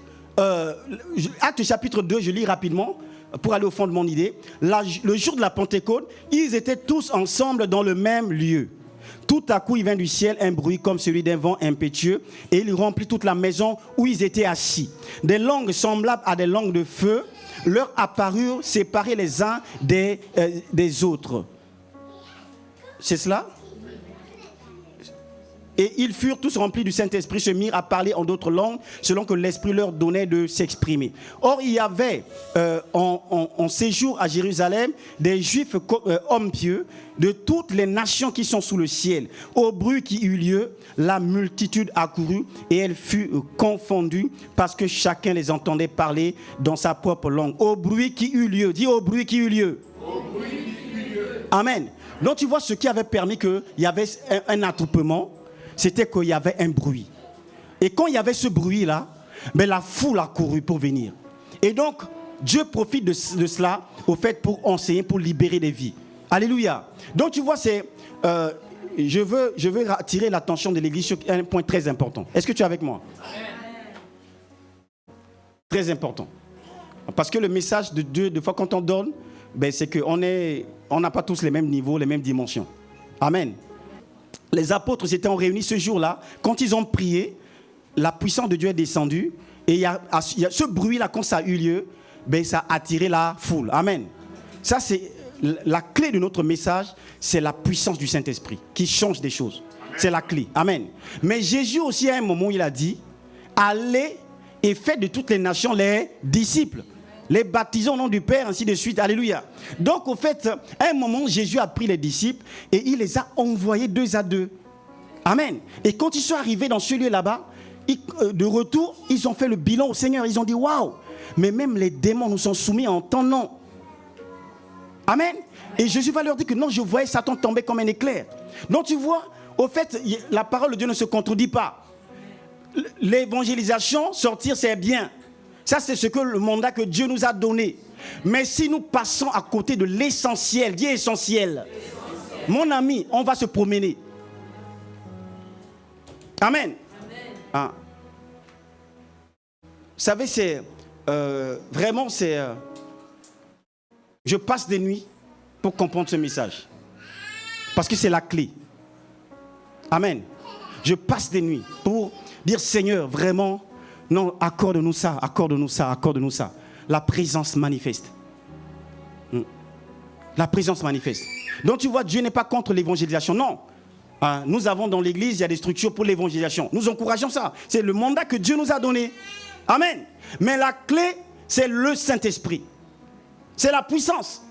Acte chapitre 2, je lis rapidement pour aller au fond de mon idée. Le jour de la Pentecôte, ils étaient tous ensemble dans le même lieu. Tout à coup, il vint du ciel un bruit comme celui d'un vent impétueux et il remplit toute la maison où ils étaient assis. Des langues semblables à des langues de feu leur apparurent séparées les uns des autres. C'est cela? Et ils furent tous remplis du Saint-Esprit, se mirent à parler en d'autres langues, selon que l'Esprit leur donnait de s'exprimer. Or, il y avait en séjour à Jérusalem des Juifs hommes pieux de toutes les nations qui sont sous le ciel. Au bruit qui eut lieu, la multitude accourut et elle fut confondue parce que chacun les entendait parler dans sa propre langue. Au bruit qui eut lieu. Dis au bruit qui eut lieu. Au bruit qui eut lieu. Amen. Donc tu vois ce qui avait permis qu'il y avait un attroupement. C'était qu'il y avait un bruit. Et quand il y avait ce bruit-là, la foule a couru pour venir. Et donc, Dieu profite de cela, au fait, pour enseigner, pour libérer des vies. Alléluia. Donc, tu vois, je veux attirer l'attention de l'Église sur un point très important. Est-ce que tu es avec moi? Très important. Parce que le message de Dieu, des fois, quand on donne, c'est qu'on n'a pas tous les mêmes niveaux, les mêmes dimensions. Amen. Les apôtres s'étaient réunis ce jour-là. Quand ils ont prié, la puissance de Dieu est descendue. Et il y a ce bruit-là, quand ça a eu lieu, ça a attiré la foule. Amen. Ça, c'est la clé de notre message, c'est la puissance du Saint-Esprit qui change des choses. Amen. C'est la clé. Amen. Mais Jésus aussi, à un moment, il a dit, allez et faites de toutes les nations les disciples. Les baptisons au nom du Père, ainsi de suite. Alléluia. Donc, au fait, à un moment, Jésus a pris les disciples et il les a envoyés 2 à 2. Amen. Et quand ils sont arrivés dans ce lieu là-bas, de retour, ils ont fait le bilan au Seigneur. Ils ont dit, waouh, mais même les démons nous sont soumis en ton nom. Amen. Et Jésus va leur dire que non, je voyais Satan tomber comme un éclair. Donc, tu vois, au fait, la parole de Dieu ne se contredit pas. L'évangélisation, sortir, c'est bien. Ça, c'est ce que le mandat que Dieu nous a donné. Mais si nous passons à côté de l'essentiel, dis essentiel. Mon ami, on va se promener. Amen. Ah. Vous savez, c'est vraiment, je passe des nuits pour comprendre ce message. Parce que c'est la clé. Amen. Je passe des nuits pour dire, Seigneur, vraiment, non, accorde-nous ça, accorde-nous ça, accorde-nous ça. La présence manifeste. La présence manifeste. Donc tu vois, Dieu n'est pas contre l'évangélisation, non. Nous avons dans l'église, il y a des structures pour l'évangélisation. Nous encourageons ça. C'est le mandat que Dieu nous a donné. Amen. Mais la clé, c'est le Saint-Esprit. C'est la puissance.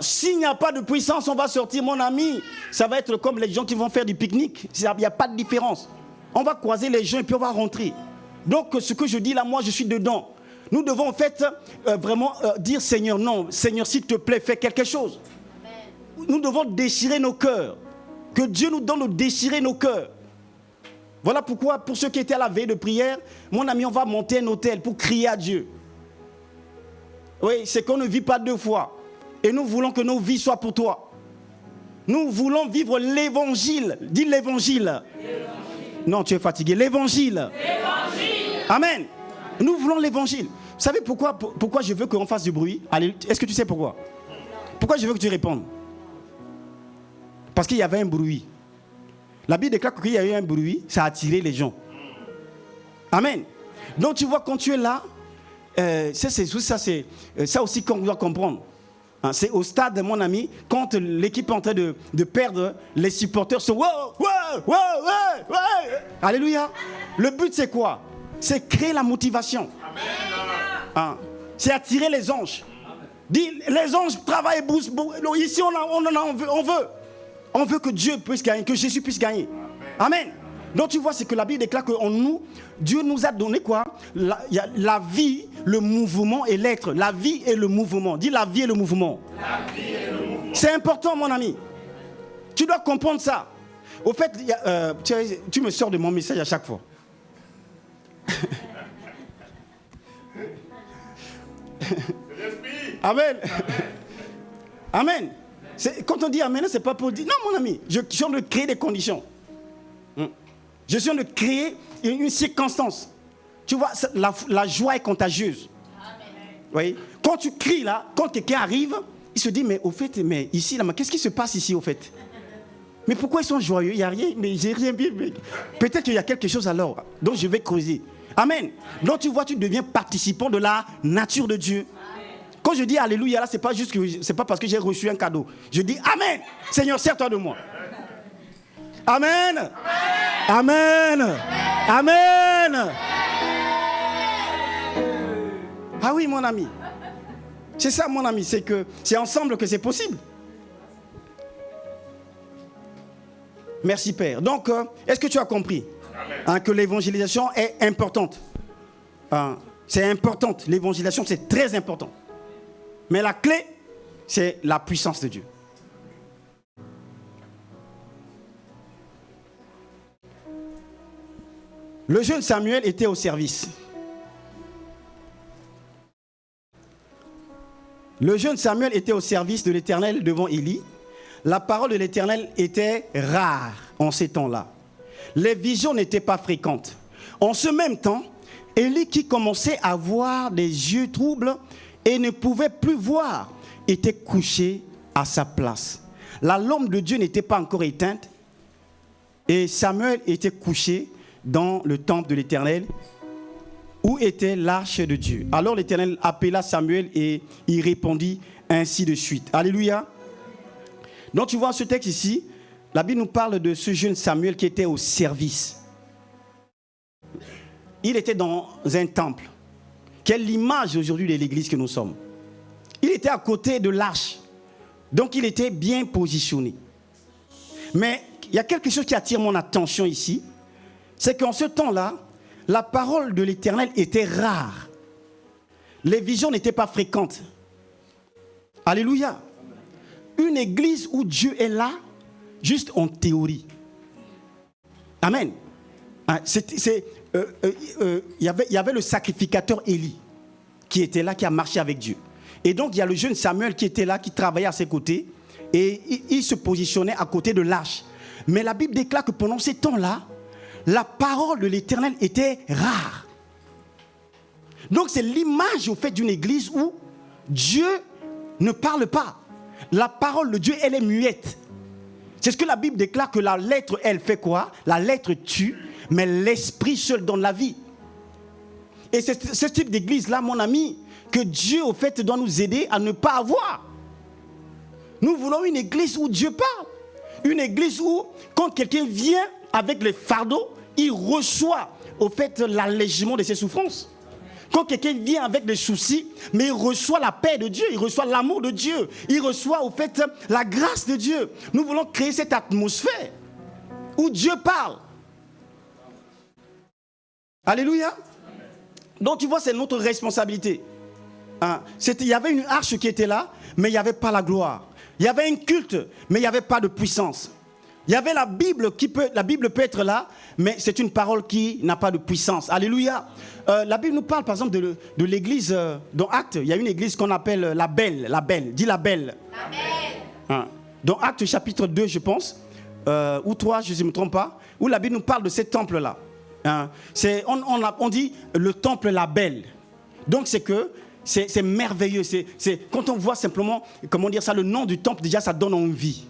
S'il n'y a pas de puissance, on va sortir, mon ami. Ça va être comme les gens qui vont faire du pique-nique. Il n'y a pas de différence. On va croiser les gens et puis on va rentrer. Donc, ce que je dis là, moi, je suis dedans. Nous devons en fait vraiment dire, Seigneur, non, Seigneur, s'il te plaît, fais quelque chose. Amen. Nous devons déchirer nos cœurs. Que Dieu nous donne de déchirer nos cœurs. Voilà pourquoi, pour ceux qui étaient à la veille de prière, mon ami, on va monter un autel pour crier à Dieu. Oui, c'est qu'on ne vit pas deux fois. Et nous voulons que nos vies soient pour toi. Nous voulons vivre l'évangile. Dis l'évangile. Non, tu es fatigué. L'évangile. Amen. Nous voulons l'évangile. Vous savez pourquoi je veux qu'on fasse du bruit? Allez, est-ce que tu sais pourquoi? Pourquoi je veux que tu répondes? Parce qu'il y avait un bruit. La Bible déclare qu'il y a eu un bruit, ça a attiré les gens. Amen. Donc tu vois, quand tu es là, ça aussi qu'on doit comprendre. Hein, c'est au stade, mon ami, quand l'équipe est en train de perdre, les supporters sont wow. Alléluia. Le but c'est quoi? C'est créer la motivation. Hein, c'est attirer les anges. Dis, les anges travaillent, bousent. Ici on veut que Dieu puisse gagner, que Jésus puisse gagner. Amen. Donc tu vois, c'est que la Bible déclare que Dieu nous a donné quoi? La vie, le mouvement et l'être. La vie et le mouvement. Dis la vie et le mouvement. La vie et le mouvement. C'est important, mon ami. Tu dois comprendre ça. Au fait, tu me sors de mon message à chaque fois. Amen. Amen. Quand on dit amen, c'est pas pour dire non, mon ami. Je suis en train de créer des conditions. Je suis en train de créer une circonstance. Tu vois, la joie est contagieuse. Oui. Quand tu cries là, quand quelqu'un arrive, il se dit mais au fait, mais ici là, mais qu'est-ce qui se passe ici au fait? Mais pourquoi ils sont joyeux? Il n'y a rien, mais j'ai rien vu. Peut-être qu'il y a quelque chose alors. Donc je vais creuser. Amen. Donc tu vois, tu deviens participant de la nature de Dieu. Quand je dis alléluia, là, c'est pas parce que j'ai reçu un cadeau. Je dis amen. Seigneur, sers-toi de moi. Amen. Amen. Amen. Ah oui, mon ami. C'est ça, mon ami. C'est ensemble que c'est possible. Merci, Père. Donc, est-ce que tu as compris que l'évangélisation est importante? C'est importante. L'évangélisation, c'est très important. Mais la clé, c'est la puissance de Dieu. Le jeune Samuel était au service. Le jeune Samuel était au service de l'Éternel devant Élie. La parole de l'Éternel était rare en ces temps-là. Les visions n'étaient pas fréquentes. En ce même temps, Élie, qui commençait à avoir des yeux troubles et ne pouvait plus voir, était couché à sa place. La lampe de Dieu n'était pas encore éteinte et Samuel était couché dans le temple de l'Éternel où était l'arche de Dieu. Alors l'Éternel appela Samuel et il répondit ainsi de suite. Alléluia. Donc tu vois ce texte ici, la Bible nous parle de ce jeune Samuel qui était au service. Il était dans un temple. Quelle l'image aujourd'hui de l'église que nous sommes. Il était à côté de l'arche. Donc il était bien positionné. Mais il y a quelque chose qui attire mon attention ici. C'est qu'en ce temps-là, la parole de l'Éternel était rare. Les visions n'étaient pas fréquentes. Alléluia. Une église où Dieu est là, juste en théorie. Amen. Il y avait le sacrificateur Élie qui était là, qui a marché avec Dieu. Et donc il y a le jeune Samuel qui était là, qui travaillait à ses côtés. Et il se positionnait à côté de l'arche. Mais la Bible déclare que pendant ces temps-là, la parole de l'Éternel était rare. Donc c'est l'image au fait d'une église où Dieu ne parle pas. La parole de Dieu, elle est muette. C'est ce que la Bible déclare, que la lettre, elle fait quoi? La lettre tue, mais l'esprit seul donne la vie. Et c'est ce type d'église-là, mon ami, que Dieu, au fait, doit nous aider à ne pas avoir. Nous voulons une église où Dieu parle. Une église où, quand quelqu'un vient avec les fardeaux, il reçoit au fait l'allègement de ses souffrances. Quand quelqu'un vient avec des soucis, mais il reçoit la paix de Dieu, il reçoit l'amour de Dieu, il reçoit au fait la grâce de Dieu. Nous voulons créer cette atmosphère où Dieu parle. Alléluia. Donc tu vois, c'est notre responsabilité. Il y avait une arche qui était là, mais il n'y avait pas la gloire. Il y avait un culte, mais il n'y avait pas de puissance. Il y avait la Bible peut être là, mais c'est une parole qui n'a pas de puissance. Alléluia. La Bible nous parle par exemple de l'église dans Actes. Il y a une église qu'on appelle la Belle. Dis la Belle. La Belle. Dans Actes chapitre 2, je pense, ou 3, je ne me trompe pas, où la Bible nous parle de ce temple-là. On dit le temple la Belle. Donc c'est merveilleux. Quand on voit simplement, comment dire ça, le nom du temple, déjà ça donne envie.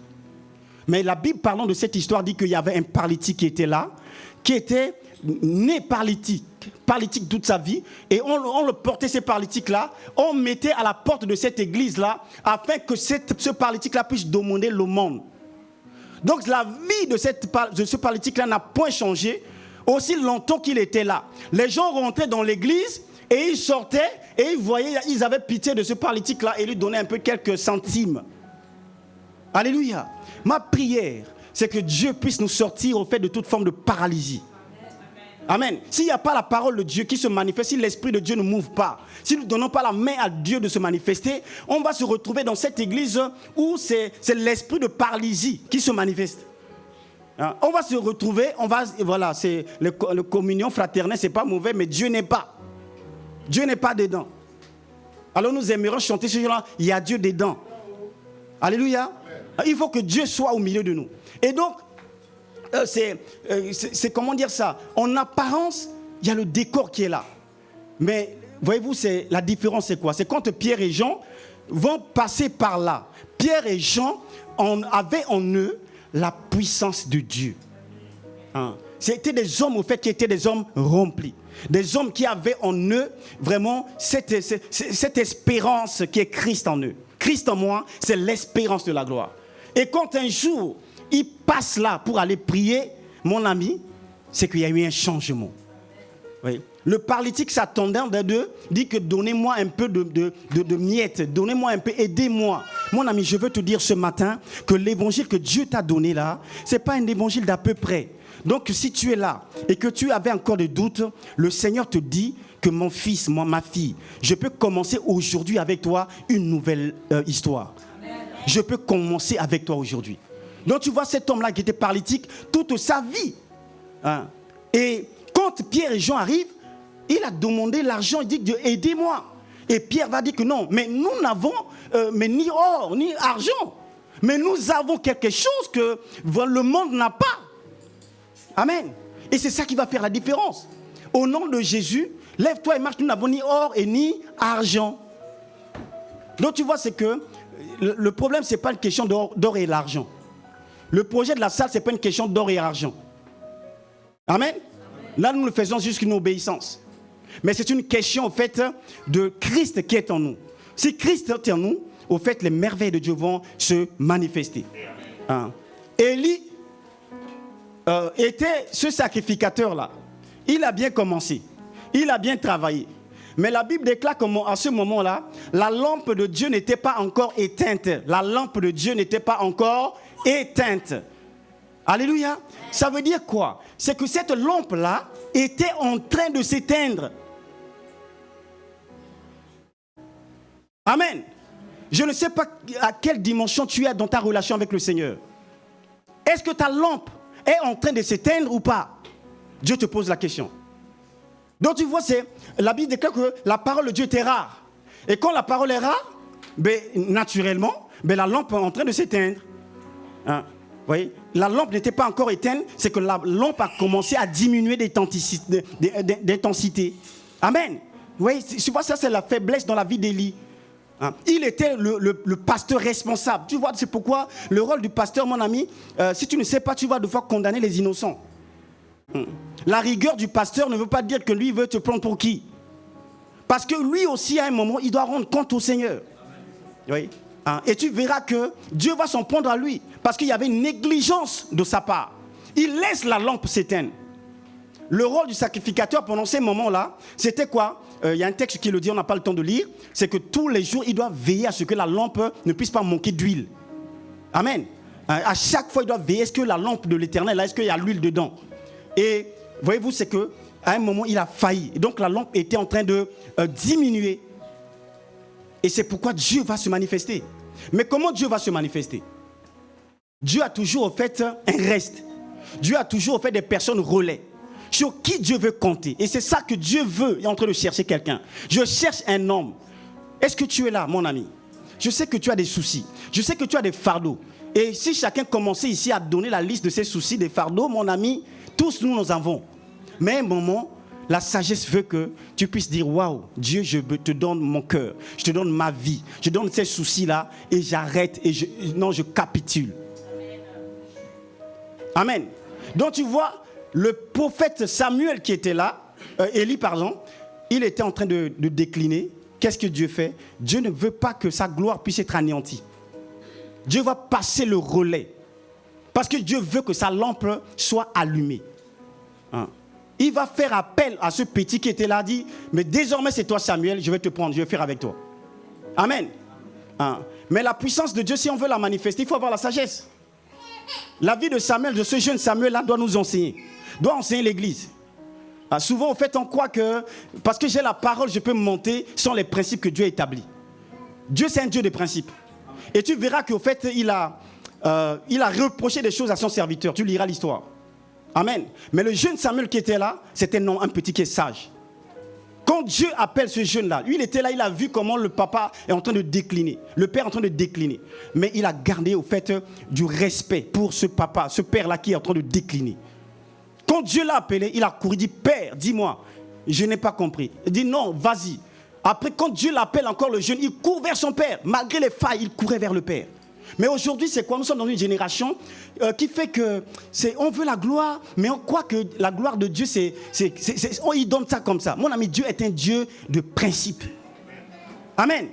Mais la Bible parlant de cette histoire dit qu'il y avait un paralytique qui était là, qui était né paralytique toute sa vie, et on le portait, ces paralytiques-là, on mettait à la porte de cette église-là, afin que ce paralytique-là puisse demander le monde. Donc la vie de ce paralytique-là n'a point changé, aussi longtemps qu'il était là. Les gens rentraient dans l'église, et ils sortaient, et ils avaient pitié de ce paralytique-là, et lui donnaient un peu quelques centimes. Alléluia. Ma prière, c'est que Dieu puisse nous sortir au fait de toute forme de paralysie. Amen. S'il n'y a pas la parole de Dieu qui se manifeste, si l'Esprit de Dieu ne mouve pas, si nous ne donnons pas la main à Dieu de se manifester, on va se retrouver dans cette église où c'est l'esprit de paralysie qui se manifeste. On va se retrouver, c'est le communion fraternelle, c'est pas mauvais, mais Dieu n'est pas. Dieu n'est pas dedans. Alors nous aimerions chanter ce jour-là, il y a Dieu dedans. Alléluia. Il faut que Dieu soit au milieu de nous. Et donc, c'est comment dire ça? En apparence, il y a le décor qui est là. Mais, voyez-vous, la différence c'est quoi? C'est quand Pierre et Jean vont passer par là. Pierre et Jean avaient en eux la puissance de Dieu. C'était des hommes, au fait, qui étaient des hommes remplis. Des hommes qui avaient en eux vraiment cette espérance qui est Christ en eux. Christ en moi, c'est l'espérance de la gloire. Et quand un jour, il passe là pour aller prier, mon ami, c'est qu'il y a eu un changement. Oui. Le paralytique s'attendait d'eux, dit que donnez-moi un peu de miettes, donnez-moi un peu, aidez-moi. Mon ami, je veux te dire ce matin que l'évangile que Dieu t'a donné là, ce n'est pas un évangile d'à peu près. Donc si tu es là et que tu avais encore des doutes, le Seigneur te dit que mon fils, ma fille, je peux commencer aujourd'hui avec toi une nouvelle histoire. Je peux commencer avec toi aujourd'hui. Donc tu vois cet homme-là qui était paralytique toute sa vie. Et quand Pierre et Jean arrivent, il a demandé l'argent, il dit Dieu, aidez-moi. Et Pierre va dire que non, mais nous n'avons ni or, ni argent. Mais nous avons quelque chose que le monde n'a pas. Amen. Et c'est ça qui va faire la différence. Au nom de Jésus, lève-toi et marche, nous n'avons ni or et ni argent. Donc tu vois, c'est que le problème, ce n'est pas une question d'or et l'argent. Le projet de la salle, ce n'est pas une question d'or et d'argent. Amen. Là, nous le faisons juste une obéissance. Mais c'est une question, au fait, de Christ qui est en nous. Si Christ est en nous, au fait, les merveilles de Dieu vont se manifester. Élie était ce sacrificateur-là. Il a bien commencé. Il a bien travaillé. Mais la Bible déclare qu'à ce moment-là, la lampe de Dieu n'était pas encore éteinte. La lampe de Dieu n'était pas encore éteinte. Alléluia. Ça veut dire quoi? C'est que cette lampe-là était en train de s'éteindre. Amen. Je ne sais pas à quelle dimension tu es dans ta relation avec le Seigneur. Est-ce que ta lampe est en train de s'éteindre ou pas? Dieu te pose la question. Donc tu vois, la Bible déclare que la parole de Dieu était rare. Et quand la parole est rare, naturellement, la lampe est en train de s'éteindre. Voyez, la lampe n'était pas encore éteinte, c'est que la lampe a commencé à diminuer d'intensité. Amen. Vous voyez, tu vois, ça c'est la faiblesse dans la vie d'Élie. Il était le pasteur responsable. Tu vois, c'est pourquoi le rôle du pasteur, mon ami, si tu ne sais pas, tu vas devoir condamner les innocents. La rigueur du pasteur ne veut pas dire que lui veut te prendre pour qui. Parce que lui aussi, à un moment, il doit rendre compte au Seigneur. Oui. Et tu verras que Dieu va s'en prendre à lui. Parce qu'il y avait une négligence de sa part. Il laisse la lampe s'éteindre. le rôle du sacrificateur pendant ces moments-là, c'était quoi? Il y a un texte qui le dit, on n'a pas le temps de lire. C'est que tous les jours, il doit veiller à ce que la lampe ne puisse pas manquer d'huile. Amen. À chaque fois, il doit veiller. Est-ce que la lampe de l'Éternel, est-ce qu'il y a l'huile dedans? Et voyez-vous, c'est qu'à un moment, il a failli. Et donc, la lampe était en train de diminuer. Et c'est pourquoi Dieu va se manifester. Mais comment Dieu va se manifester? Dieu a toujours fait un reste. Dieu a toujours fait des personnes relais sur qui Dieu veut compter. Et c'est ça que Dieu veut. Il est en train de chercher quelqu'un. Je cherche un homme. Est-ce que tu es là, mon ami? Je sais que tu as des soucis. Je sais que tu as des fardeaux. Et si chacun commençait ici à donner la liste de ses soucis, des fardeaux, mon ami, tous nous avons. Mais à un moment, la sagesse veut que tu puisses dire, waouh, Dieu, je te donne mon cœur. Je te donne ma vie. Je donne ces soucis-là et j'arrête et je capitule. Amen. Donc tu vois, le prophète Samuel qui était là, Élie, pardon, il était en train de décliner. Qu'est-ce que Dieu fait? Dieu ne veut pas que sa gloire puisse être anéantie. Dieu va passer le relais. Parce que Dieu veut que sa lampe soit allumée. Hein? Il va faire appel à ce petit qui était là, dit, mais désormais c'est toi Samuel, je vais te prendre, je vais faire avec toi. Amen. Hein? Mais la puissance de Dieu, si on veut la manifester, il faut avoir la sagesse. La vie de Samuel, de ce jeune Samuel-là, doit nous enseigner. Doit enseigner l'Église. Souvent, en fait, on croit que parce que j'ai la parole, je peux me monter sans les principes que Dieu a établis. Dieu, c'est un Dieu de principes. Et tu verras qu'au fait, il a reproché des choses à son serviteur. Tu liras l'histoire. Amen. Mais le jeune Samuel qui était là, c'était non, un petit qui est sage. Quand Dieu appelle ce jeune-là, lui, il était là, il a vu comment le papa est en train de décliner. Le père est en train de décliner. Mais il a gardé, au fait, du respect pour ce papa, ce père-là qui est en train de décliner. Quand Dieu l'a appelé, il a couru, il dit, Père, dis-moi, je n'ai pas compris. Il dit, non, vas-y. Après, quand Dieu l'appelle encore le jeune, il court vers son père. Malgré les failles, il courait vers le père. Mais aujourd'hui, c'est quoi? Nous sommes dans une génération qui fait que on veut la gloire, mais on croit que la gloire de Dieu, on y donne ça comme ça. Mon ami, Dieu est un Dieu de principe. Amen.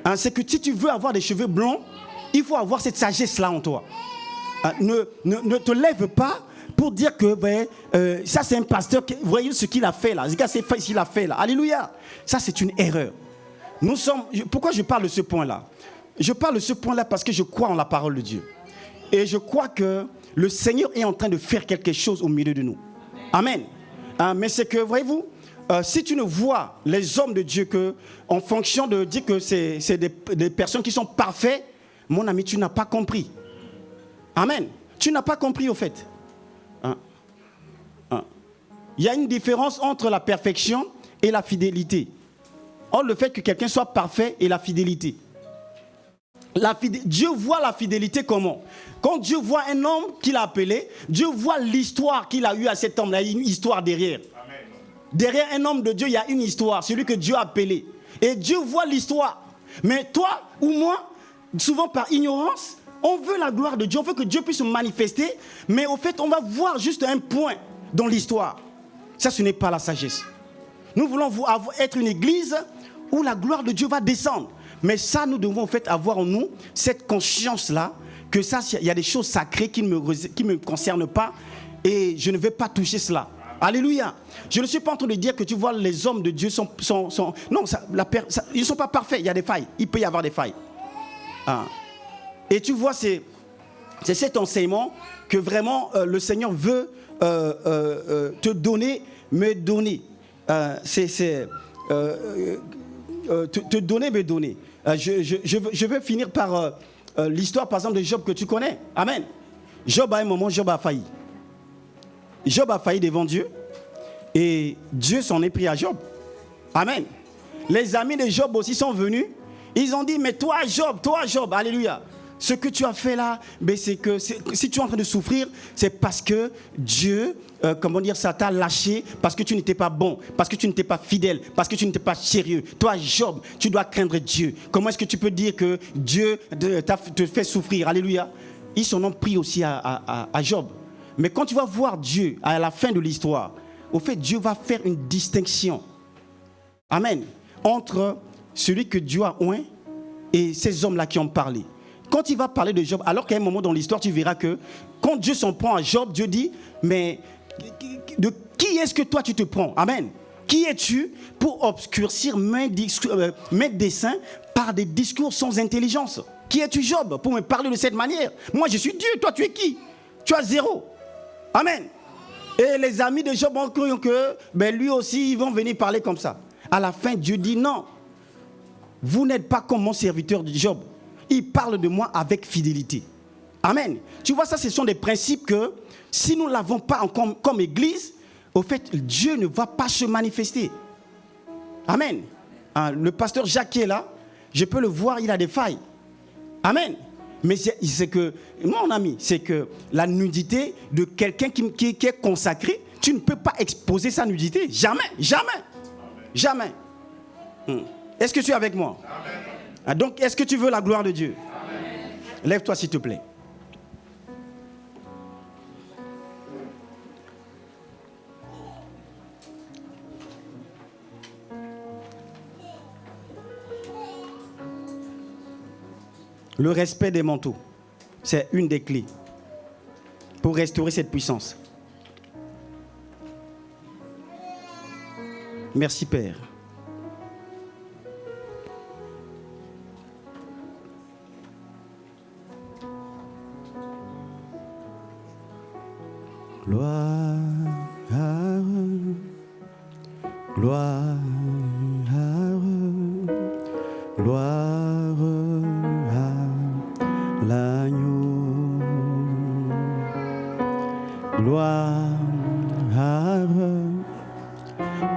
Hein, c'est que si tu veux avoir des cheveux blonds, il faut avoir cette sagesse-là en toi. Ne te lève pas pour dire que ça c'est un pasteur, voyez ce qu'il a fait là, c'est ce qu'il a fait là, alléluia. Ça c'est une erreur. Pourquoi je parle de ce point-là? Je parle de ce point-là parce que je crois en la parole de Dieu. Et je crois que le Seigneur est en train de faire quelque chose au milieu de nous. Amen. Mais c'est que, voyez-vous, si tu ne vois les hommes de Dieu que, en fonction de dire que c'est des personnes qui sont parfaites, mon ami, tu n'as pas compris. Amen. Tu n'as pas compris au fait. Il y a une différence entre la perfection et la fidélité. Or, le fait que quelqu'un soit parfait et la fidélité. Dieu voit la fidélité comment? Quand Dieu voit un homme qu'il a appelé, Dieu voit l'histoire qu'il a eue à cet homme. Il y a une histoire derrière. Amen. Derrière un homme de Dieu, il y a une histoire, celui que Dieu a appelé. Et Dieu voit l'histoire. Mais toi ou moi, souvent par ignorance, on veut la gloire de Dieu, on veut que Dieu puisse se manifester, mais au fait, on va voir juste un point dans l'histoire. Ça, ce n'est pas la sagesse. Nous voulons être une église où la gloire de Dieu va descendre. Mais ça, nous devons en fait avoir en nous cette conscience-là, que ça, il y a des choses sacrées qui ne me concernent pas et je ne vais pas toucher cela. Alléluia. Je ne suis pas en train de dire que tu vois les hommes de Dieu sont non, ils ne sont pas parfaits, il y a des failles. Il peut y avoir des failles. Et tu vois, c'est cet enseignement que vraiment le Seigneur veut te donner, me donner. Te donner, me donner. Je veux finir par l'histoire, par exemple, de Job que tu connais. Amen. Job, à un moment, Job a failli. Job a failli devant Dieu. Et Dieu s'en est pris à Job. Amen. Les amis de Job aussi sont venus. Ils ont dit, mais toi Job, alléluia. Ce que tu as fait là, c'est que si tu es en train de souffrir, c'est parce que Dieu, ça t'a lâché, parce que tu n'étais pas bon, parce que tu n'étais pas fidèle, parce que tu n'étais pas sérieux. Toi, Job, tu dois craindre Dieu. Comment est-ce que tu peux dire que Dieu te fait souffrir? Alléluia. Ils s'en ont pris aussi à Job. Mais quand tu vas voir Dieu à la fin de l'histoire, au fait, Dieu va faire une distinction. Amen. Entre celui que Dieu a oint et ces hommes-là qui ont parlé. Quand il va parler de Job, alors qu'à un moment dans l'histoire, tu verras que quand Dieu s'en prend à Job, Dieu dit, mais de qui est-ce que toi tu te prends? Amen. Qui es-tu pour obscurcir mes desseins par des discours sans intelligence? Qui es-tu, Job, pour me parler de cette manière? Moi, je suis Dieu. Toi, tu es qui? Tu as 0. Amen. Et les amis de Job ont cru que lui aussi, ils vont venir parler comme ça. À la fin, Dieu dit non. Vous n'êtes pas comme mon serviteur de Job. Il parle de moi avec fidélité. Amen. Tu vois, ça, ce sont des principes que si nous ne l'avons pas comme église, au fait, Dieu ne va pas se manifester. Amen. Le pasteur Jacques qui est là, je peux le voir, il a des failles. Amen. Mais c'est que, mon ami, c'est que la nudité de quelqu'un qui est consacré, tu ne peux pas exposer sa nudité. Jamais, jamais, jamais. Est-ce que tu es avec moi? Donc, est-ce que tu veux la gloire de Dieu? Amen. Lève-toi, s'il te plaît. Le respect des manteaux, c'est une des clés pour restaurer cette puissance. Merci, Père. Gloire, gloire, gloire à l'agneau. Gloire,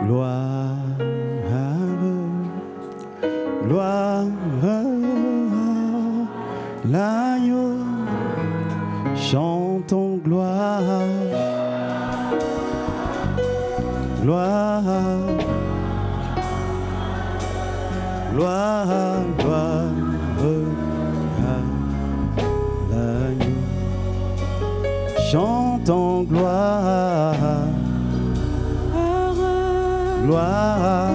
gloire, gloire à l'agneau. Chantons gloire, gloire, gloire, gloire à l'agneau. Chantons gloire, gloire,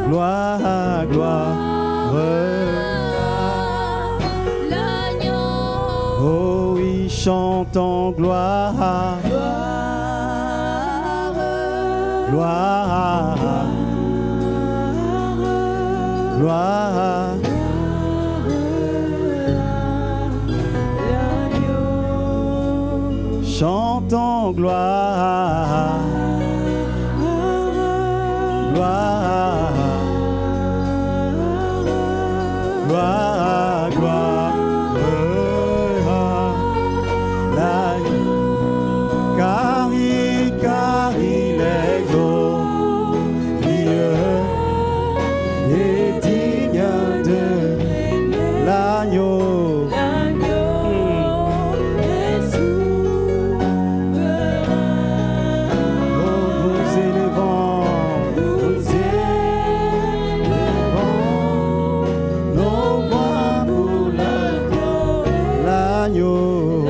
gloire, gloire. Oh oui, chantons gloire, gloire, gloire, chantons gloire, gloire, gloire, gloire. Car il est glorieux et digne de l'agneau. Est souverain. Oh, nous élevons nos voix pour l'agneau. L'agneau,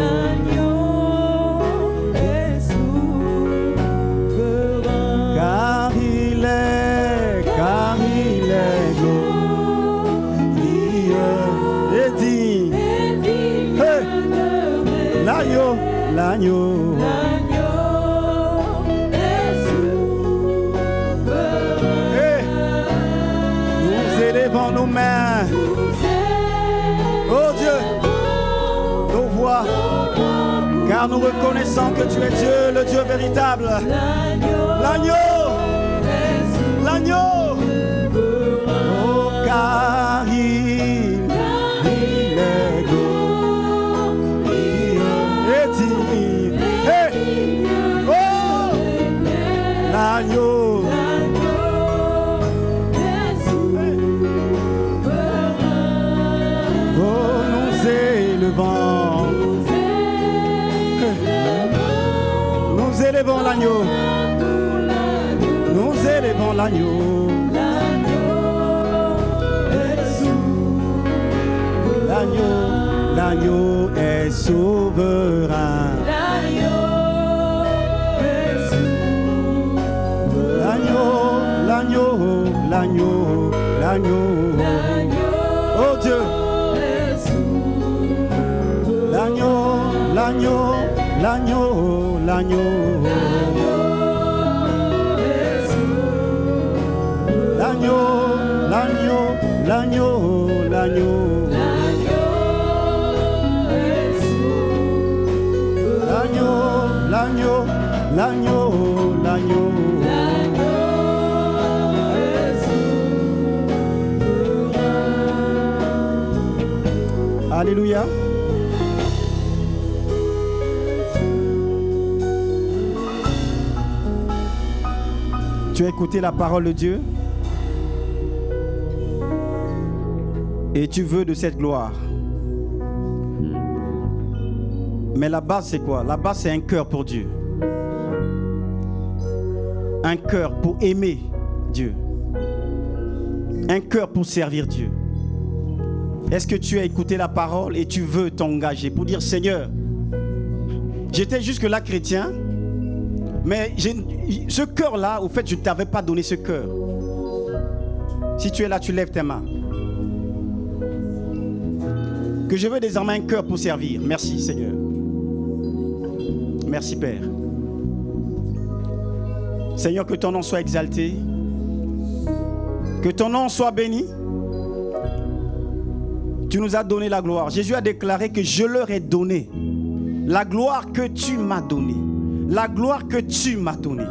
est souverain. Hey, nous élevons nos mains, oh Dieu, nos voix, car nous reconnaissons que tu es Dieu, le Dieu véritable. L'agneau, l'agneau, oh, car il est glorieux. L'agneau, oh, nous élevons, nous élevons l'agneau, nous élevons l'agneau, l'agneau est souverain. L'agneau, oh Dieu, l'agneau, l'agneau, l'agneau, l'agneau, l'agneau, l'agneau, l'agneau, l'agneau, l'agneau. Alléluia. Tu as écouté la parole de Dieu et tu veux de cette gloire. Mais la base, c'est quoi? La base, c'est un cœur pour Dieu. Un cœur pour aimer Dieu. Un cœur pour servir Dieu. Est-ce que tu as écouté la parole et tu veux t'engager pour dire, Seigneur, j'étais jusque-là chrétien, mais ce cœur-là, au fait, je ne t'avais pas donné ce cœur. Si tu es là, tu lèves tes mains. Que je veux désormais un cœur pour servir. Merci, Seigneur. Merci, Père. Seigneur, que ton nom soit exalté. Que ton nom soit béni. Tu nous as donné la gloire. Jésus a déclaré que je leur ai donné la gloire que tu m'as donnée. La gloire que tu m'as donnée.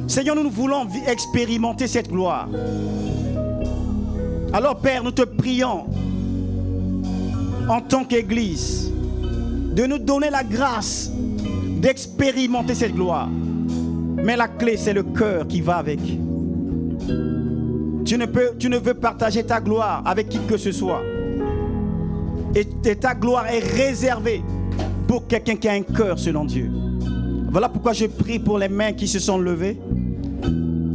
Seigneur, nous voulons expérimenter cette gloire. Alors, Père, nous te prions en tant qu'Église de nous donner la grâce d'expérimenter cette gloire. Mais la clé, c'est le cœur qui va avec. Tu ne veux partager ta gloire avec qui que ce soit. Et ta gloire est réservée pour quelqu'un qui a un cœur selon Dieu. Voilà pourquoi je prie pour les mains qui se sont levées.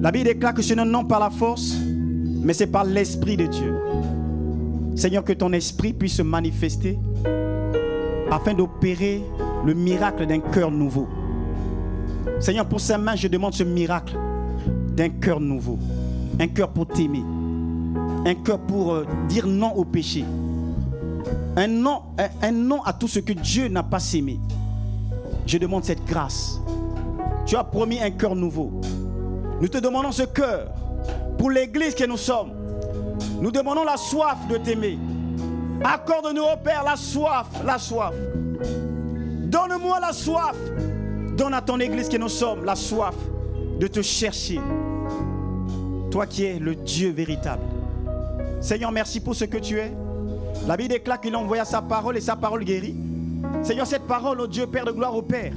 La Bible déclare que ce n'est non par la force, mais c'est par l'Esprit de Dieu. Seigneur, que ton esprit puisse se manifester afin d'opérer le miracle d'un cœur nouveau. Seigneur, pour ces mains, je demande ce miracle d'un cœur nouveau. Un cœur pour t'aimer. Un cœur pour dire non au péché. Un non à tout ce que Dieu n'a pas aimé. Je demande cette grâce. Tu as promis un cœur nouveau. Nous te demandons ce cœur pour l'église que nous sommes. Nous demandons la soif de t'aimer. Accorde-nous, ô Père, la soif, la soif. Donne-moi la soif. Donne à ton église que nous sommes la soif de te chercher. Toi qui es le Dieu véritable. Seigneur, merci pour ce que tu es. La Bible déclare qu'il envoya sa parole et sa parole guérit. Seigneur, cette parole, ô Dieu, Père de gloire, au Père.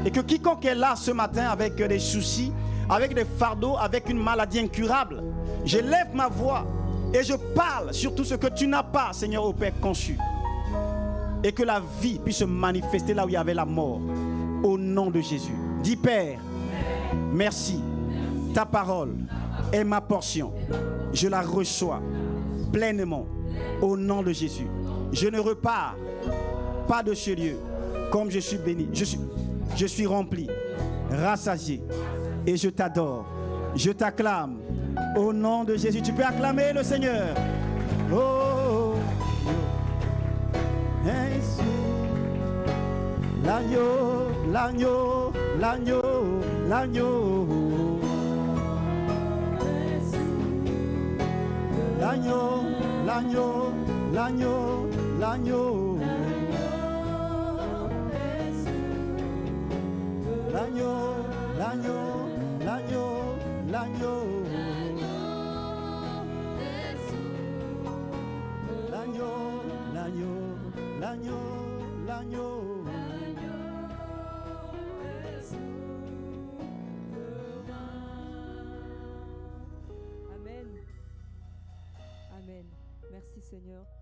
Et que quiconque est là ce matin avec des soucis, avec des fardeaux, avec une maladie incurable, je lève ma voix et je parle sur tout ce que tu n'as pas, Seigneur, au Père, conçu. Et que la vie puisse se manifester là où il y avait la mort. Au nom de Jésus. Dis, Père, merci. Ta parole est ma portion. Je la reçois pleinement. Au nom de Jésus. Je ne repars pas de ce lieu comme je suis béni. Je suis rempli, rassasié. Et je t'adore. Je t'acclame. Au nom de Jésus. Tu peux acclamer le Seigneur. Oh, Jésus. L'agneau, l'agneau, l'agneau, l'agneau. L'agneau, l'agneau, l'agneau, l'agneau. L'agneau, l'agneau, l'agneau, l'agneau. L'agneau, l'agneau, l'agneau, l'agneau. Amen. Amen. Merci Seigneur.